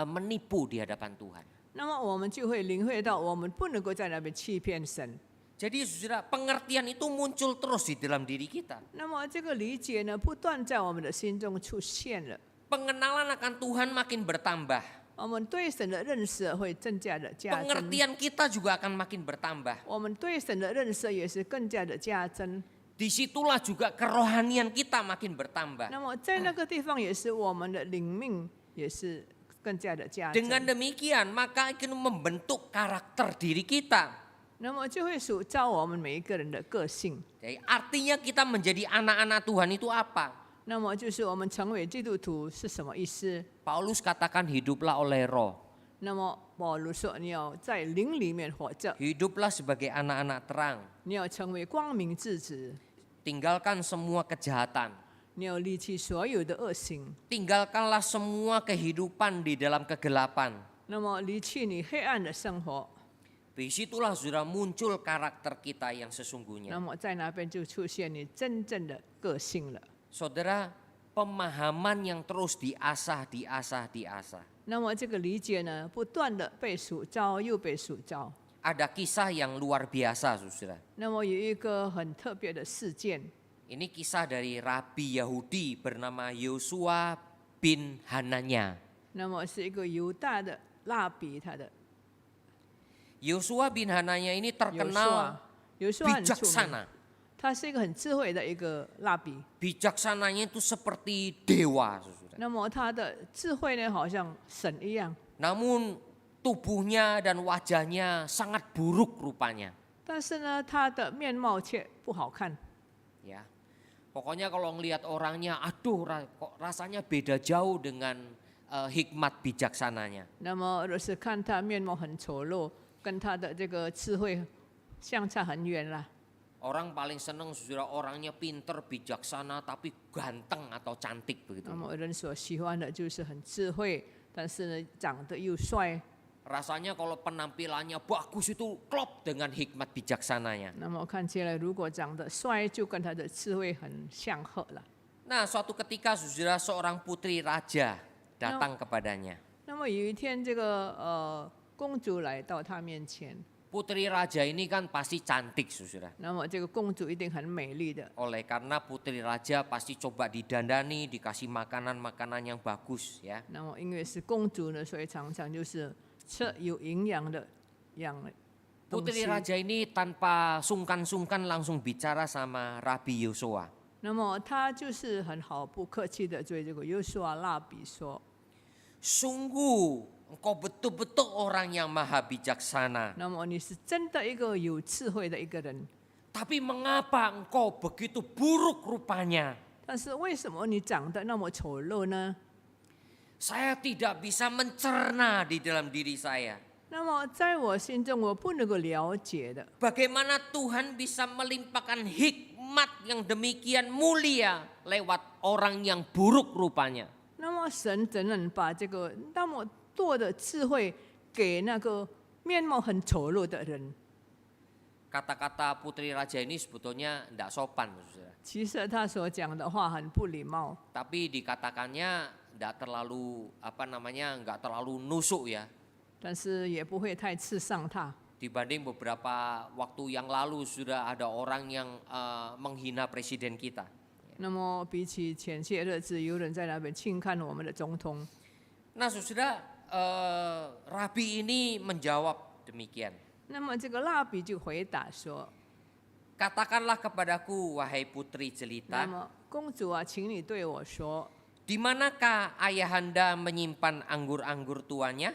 Speaker 1: menipu di hadapan Tuhan.
Speaker 2: 那么我们就会领会到，我们不能够在那边欺骗神。
Speaker 1: Jadi saudara, pengertian itu muncul terus di dalam diri kita.
Speaker 2: 那么这个理解呢，不断在我们的心中出现了。
Speaker 1: Pengenalan akan Tuhan makin bertambah.
Speaker 2: 我们对神的认识会增加的加增，
Speaker 1: Pengertian kita juga akan makin bertambah.
Speaker 2: 我们对神的认识也是更加的加增。
Speaker 1: Disitulah juga kerohanian kita makin bertambah.
Speaker 2: 那么在那个地方也是我们的灵命也是更加的加增。
Speaker 1: Dengan demikian, maka itu membentuk karakter diri kita.
Speaker 2: 那么就会塑造我们每一个人的个性。
Speaker 1: Jadi artinya kita menjadi anak-anak Tuhan itu apa?
Speaker 2: 那么就是我们成为基督徒是什么意思？
Speaker 1: Paulus katakan hiduplah oleh roh.
Speaker 2: 那么保罗说，你要在灵里面活着，
Speaker 1: Hiduplah sebagai anak-anak terang.
Speaker 2: 你要成为光明之子，
Speaker 1: Tinggalkan semua kejahatan.
Speaker 2: 你要离弃所有的恶行，
Speaker 1: Tinggalkanlah semua kehidupan di dalam kegelapan.
Speaker 2: 那么离弃你黑暗的生活。
Speaker 1: Disitulah sudah muncul karakter kita yang
Speaker 2: 那
Speaker 1: sesungguhnya.
Speaker 2: 么在那边就出现你真正的个性了。
Speaker 1: Saudara, pemahaman yang terus diasah.
Speaker 2: 那么这个理解呢，不断的被塑造，又被塑造。
Speaker 1: Ada kisah yang luar biasa, saudara.
Speaker 2: 那么有一个很特别的事件，
Speaker 1: Ini kisah dari Rabi Yahudi bernama Yosua bin Hananya.
Speaker 2: 那么是一个犹大的蜡笔他的
Speaker 1: Yosua bin Hananya ini
Speaker 2: 有说
Speaker 1: terkenal
Speaker 2: 很出名，
Speaker 1: bijaksana.
Speaker 2: 他是一个很智慧的一个蜡笔。
Speaker 1: Bijaksananya itu seperti dewa, saudara.
Speaker 2: 那么他的智慧呢，好像神一样，
Speaker 1: Namun tubuhnya dan wajahnya sangat buruk rupanya.
Speaker 2: 但是呢，他的面貌却不好看。
Speaker 1: Ya, pokoknya kalau ngelihat orangnya, aduh, kok rasanya beda jauh dengan hikmat bijaksananya.
Speaker 2: 那么若是看他面貌很丑陋，跟他的这个智慧相差很远啦。
Speaker 1: Orang paling seneng saudara orangnya pinter, bijaksana, tapi ganteng atau cantik begitu.
Speaker 2: 那么人所喜欢的就是很智慧，但是呢，长得又帅。
Speaker 1: Rasanya kalau penampilannya bagus itu klop dengan hikmat bijaksananya.
Speaker 2: 那么看起来，如果长得帅，就跟他的智慧很相合了。
Speaker 1: Nah, suatu ketika saudara seorang putri raja datang kepadanya.
Speaker 2: 那么有一天，这个公主来到他面前，
Speaker 1: Putri raja ini kan pasti cantik, saudara.
Speaker 2: 那么这个公主一定很美丽的。
Speaker 1: Oleh karena putri raja pasti coba didandani, dikasih makanan-makanan yang bagus, ya.
Speaker 2: 那么因为是公主呢，所以常常就是吃有营养的养东
Speaker 1: Putri
Speaker 2: 西。
Speaker 1: raja ini tanpa sungkan-sungkan langsung bicara sama Rabi Yosua.
Speaker 2: 那么他就是很毫不客气的对这个约书亚蜡笔说
Speaker 1: Sungguh engkau betul-betul orang yang maha bijaksana.
Speaker 2: 那么你是真的一个有智慧的一个人，
Speaker 1: Tapi mengapa engkau begitu buruk rupanya?
Speaker 2: 但是为什么你长得那么丑陋呢？
Speaker 1: Saya tidak bisa mencerna di dalam diri saya.
Speaker 2: 那么在我心中，我不能够了解的，
Speaker 1: Bagaimana Tuhan bisa melimpahkan hikmat yang demikian mulia lewat orang yang buruk rupanya.
Speaker 2: 那么神怎能把这个那么多的智慧给那个面貌很丑陋的人？
Speaker 1: Kata-kata putri raja ini sebetulnya tidak sopan, saudara.
Speaker 2: 其实他所讲的话很不礼貌，
Speaker 1: Tapi dikatakannya tidak terlalu nggak terlalu nusuk ya.
Speaker 2: 但是也不会太刺伤他。
Speaker 1: Dibanding beberapa waktu yang lalu sudah ada orang yang menghina presiden kita.
Speaker 2: 那么比起前些日子，有人在那边轻看我们的总统。
Speaker 1: Nah, saudara, Rabi ini menjawab demikian.
Speaker 2: 那么这个蜡笔就回答说
Speaker 1: Katakanlah kepadaku, wahai putri：“
Speaker 2: 那
Speaker 1: jelita,
Speaker 2: 么公主啊，请你对我说，
Speaker 1: di manakah ayahanda menyimpan anggur-anggur tuanya?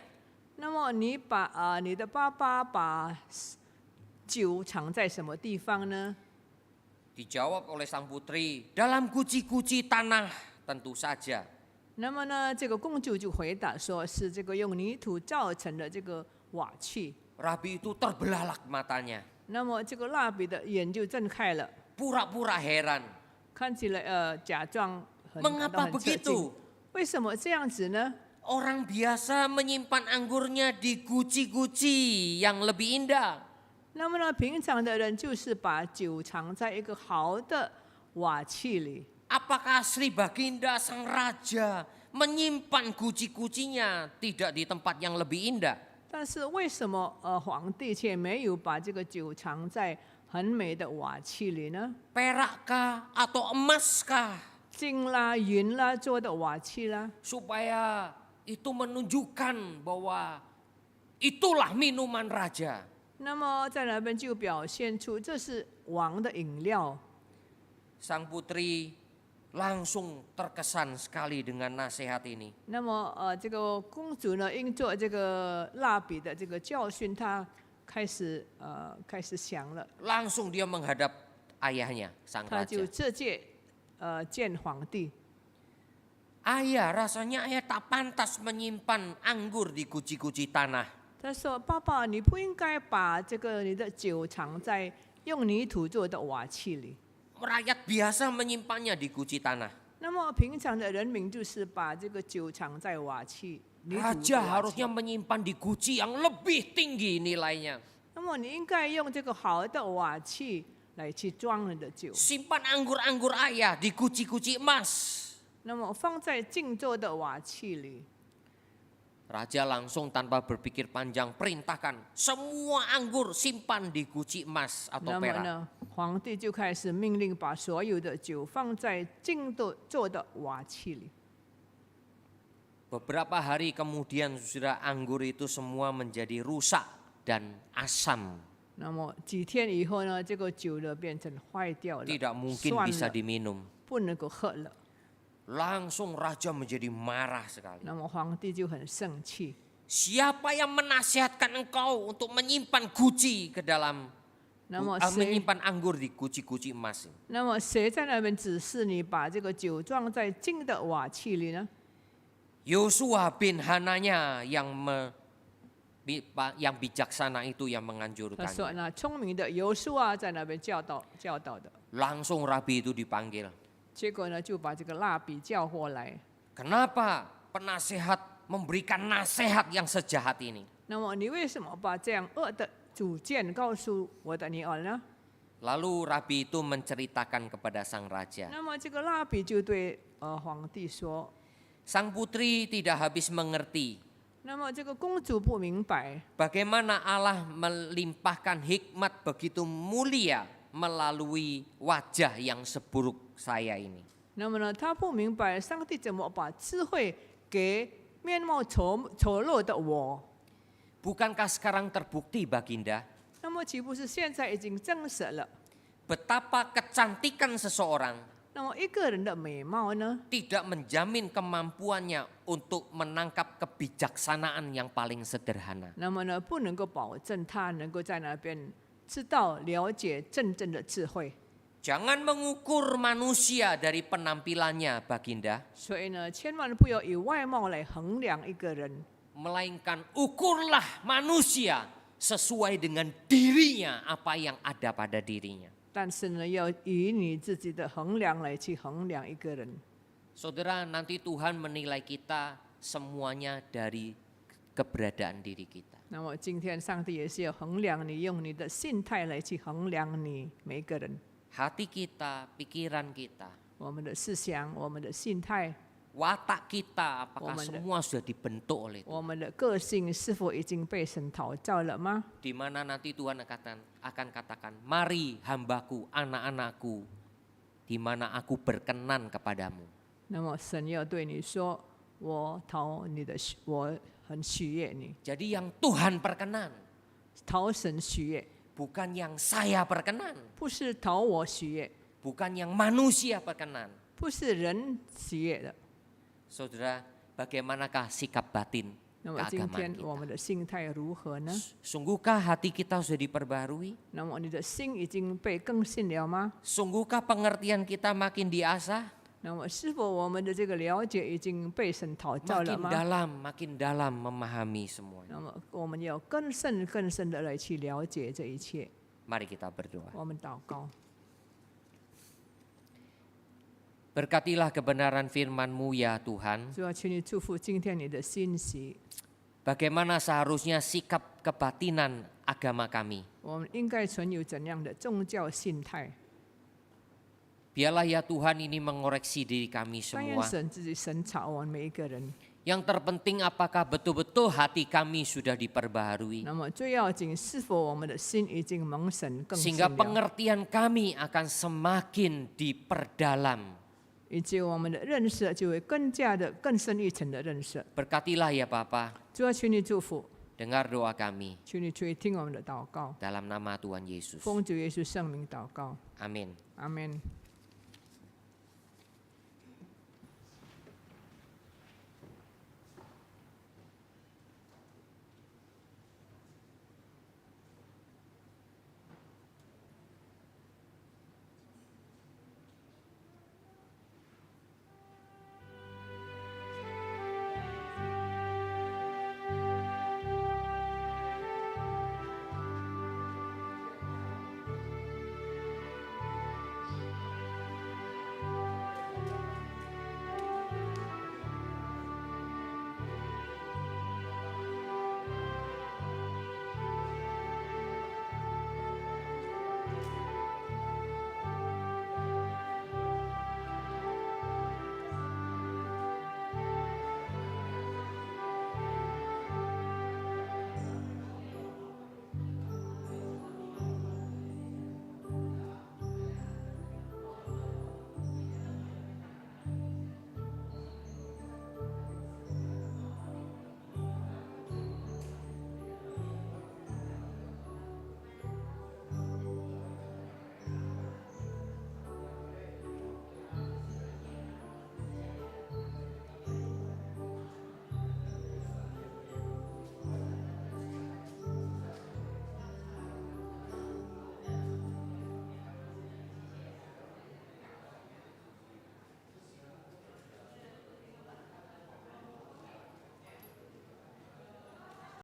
Speaker 2: 那么你把你的爸爸把酒藏在什么地方呢？”
Speaker 1: Dijawab oleh sang putri, dalam guci-guci tanah, tentu saja.
Speaker 2: 那么呢，这个公主就回答说，是这个用泥土造成的这个瓦器。
Speaker 1: Rabi itu terbelalak matanya,
Speaker 2: 那么这个蜡笔的眼就睁开了，
Speaker 1: pura-pura heran.
Speaker 2: 看起来假装很
Speaker 1: Mengapa
Speaker 2: 很吃惊
Speaker 1: begitu?
Speaker 2: 为什么这样子呢？
Speaker 1: Orang biasa menyimpan anggurnya di guci-guci yang lebih indah.
Speaker 2: 那么呢，平常的人就是把酒藏在一个好的瓦器里。
Speaker 1: Apakah Sri Baginda sang raja menyimpan guci-gucinya tidak di tempat yang lebih indah?
Speaker 2: 但是为什么皇帝却没有把这个酒藏在很美的瓦器里呢？
Speaker 1: Perakkah atau emaskah?
Speaker 2: 金啦、银啦做的瓦器啦，
Speaker 1: Supaya itu menunjukkan bahwa itulah minuman raja.
Speaker 2: 那么在那边就表现出这是王的饮料。
Speaker 1: Sang putri langsung terkesan sekali dengan nasihat ini.
Speaker 2: 那么这个公主呢，因做这个蜡笔的这个教训，她开始想了，
Speaker 1: Langsung dia menghadap ayahnya, sang
Speaker 2: 她就
Speaker 1: raja.
Speaker 2: 这届见皇帝。
Speaker 1: Ayah, rasanya ayah tak pantas menyimpan anggur di guci-guci tanah.
Speaker 2: 她说：“爸爸，你不应该把这个你的酒藏在用泥土做的瓦器里。
Speaker 1: Rakyat biasa menyimpannya di guci tanah.
Speaker 2: 那么平常的人民就是把这个酒藏在瓦器、泥土的
Speaker 1: Raja
Speaker 2: 瓦
Speaker 1: harusnya
Speaker 2: 器。
Speaker 1: menyimpan di guci yang lebih tinggi nilainya.
Speaker 2: 那么你应该用这个好的瓦器来去装你的酒，
Speaker 1: Simpan anggur-anggur ayah di guci-guci emas.
Speaker 2: 那么放在静坐的瓦器里。
Speaker 1: Raja langsung tanpa berpikir panjang perintahkan semua anggur simpan di guci emas
Speaker 2: 那
Speaker 1: atau
Speaker 2: 么
Speaker 1: perak.
Speaker 2: 呢，皇帝就开始命令把所有的酒放在静坐的瓦器里。
Speaker 1: Beberapa hari kemudian saudara, anggur itu semua menjadi rusak dan asam.
Speaker 2: 那么几天以后呢，这个酒呢变成坏掉了，
Speaker 1: Tidak mungkin
Speaker 2: 酸
Speaker 1: bisa
Speaker 2: 了，
Speaker 1: diminum.
Speaker 2: 不能够喝了。
Speaker 1: Langsung raja menjadi marah sekali.
Speaker 2: 那么皇帝就很生气。
Speaker 1: Siapa yang menasihatkan engkau untuk menyimpan guci ke dalam
Speaker 2: 那么谁？
Speaker 1: menyimpan anggur di guci-guci emas?
Speaker 2: 那么谁在那边指示你把这个酒装在金的瓦器里呢？
Speaker 1: Yosua bin Hananya yang bijaksana itu yang
Speaker 2: 他说
Speaker 1: menganjurkannya.
Speaker 2: 那聪明的犹书啊，在那边教导的。
Speaker 1: Langsung rabi itu dipanggil.
Speaker 2: 结果呢，就把这个蜡笔叫过来。
Speaker 1: Kenapa penasehat memberikan nasihat yang sejahat ini?
Speaker 2: 那么你为什么把这样恶的主见告诉我的女儿呢？
Speaker 1: Lalu rabi itu menceritakan kepada sang raja.
Speaker 2: 那么这个蜡笔就对皇帝说，
Speaker 1: Sang putri tidak habis mengerti
Speaker 2: 那么这个公主不明白，
Speaker 1: bagaimana Allah melimpahkan hikmat begitu mulia melalui wajah yang seburuk saya ini.
Speaker 2: 那么呢，她不明白上帝怎么把智慧给面貌丑陋的我。
Speaker 1: Bukankah sekarang terbukti Baginda
Speaker 2: 那么岂不是现在已经证实了？
Speaker 1: betapa kecantikan seseorang
Speaker 2: 那么一个人的美貌呢，
Speaker 1: tidak menjamin kemampuannya untuk menangkap kebijaksanaan yang paling sederhana.
Speaker 2: 那么呢，不能够保证他能够在那边知道了解真正的智慧。
Speaker 1: Jangan mengukur manusia dari penampilannya, Baginda,
Speaker 2: 所以呢，千万不要以外貌来衡量一个人，
Speaker 1: melainkan ukurlah manusia sesuai dengan dirinya, apa yang ada pada dirinya.
Speaker 2: 但是呢，要以你自己的衡量来去衡量一个人。
Speaker 1: Saudara, nanti Tuhan menilai kita semuanya dari keberadaan diri kita.
Speaker 2: 那么今天上帝也是要衡量你，用你的心态来去衡量你每一个人，
Speaker 1: Hati kita, pikiran kita,
Speaker 2: 我们的思想、我们的心态、
Speaker 1: watak kita, apakah
Speaker 2: Woman-
Speaker 1: semua sudah dibentuk oleh
Speaker 2: 我
Speaker 1: Tuhan?
Speaker 2: 们的个性是否已经被神陶造了吗？
Speaker 1: Di mana nanti Tuhan akan katakan, mari hambaku, anak-anakku, di mana aku berkenan kepadamu.
Speaker 2: 那么神要对你说：“我讨你的喜，我很喜悦你，
Speaker 1: Jadi yang Tuhan perkenan,
Speaker 2: 讨神喜悦，
Speaker 1: bukan yang saya perkenan,
Speaker 2: 不是讨我喜悦，
Speaker 1: bukan yang manusia perkenan.
Speaker 2: 不是人喜悦的。”
Speaker 1: Saudara, bagaimanakah sikap batin
Speaker 2: 那么今
Speaker 1: keagamaan
Speaker 2: 天我
Speaker 1: kita?
Speaker 2: 们的心态如何呢？
Speaker 1: Sungguhkah hati kita sudah diperbarui?
Speaker 2: 那么你的心已经被更新了吗？
Speaker 1: Sungguhkah pengertian kita makin diasah?
Speaker 2: 那么是否我们的这个了解已经被神陶造了
Speaker 1: Makin
Speaker 2: 吗？
Speaker 1: dalam, makin dalam memahami semuanya.
Speaker 2: 那么我们要更深的来去了解这一切。
Speaker 1: Mari kita berdoa.
Speaker 2: 我们祷告，
Speaker 1: Berkatilah kebenaran firman-Mu ya Tuhan.
Speaker 2: 主要求你祝福今天你的信息。
Speaker 1: Bagaimana seharusnya sikap kebatinan agama kami?
Speaker 2: 我们应该存有怎样的宗教心态？
Speaker 1: Biarlah ya Tuhan ini mengoreksi diri kami
Speaker 2: 但愿
Speaker 1: semua.
Speaker 2: 神自己审查我们每一个人。
Speaker 1: Yang terpenting apakah betul-betul hati kami sudah diperbaharui.
Speaker 2: 那么最要紧，是否我们的心已经蒙神更新
Speaker 1: Sehingga
Speaker 2: 了，
Speaker 1: pengertian kami akan semakin diperdalam.
Speaker 2: 以及我们的认识就会更加的更深一层的认识。
Speaker 1: Berkatilah ya Bapa,
Speaker 2: 主要求你祝福，
Speaker 1: dengar doa kami
Speaker 2: 求你垂听我们的祷告，
Speaker 1: dalam nama Tuhan Yesus.
Speaker 2: 奉主耶稣圣名祷告，
Speaker 1: Amin.
Speaker 2: 阿门。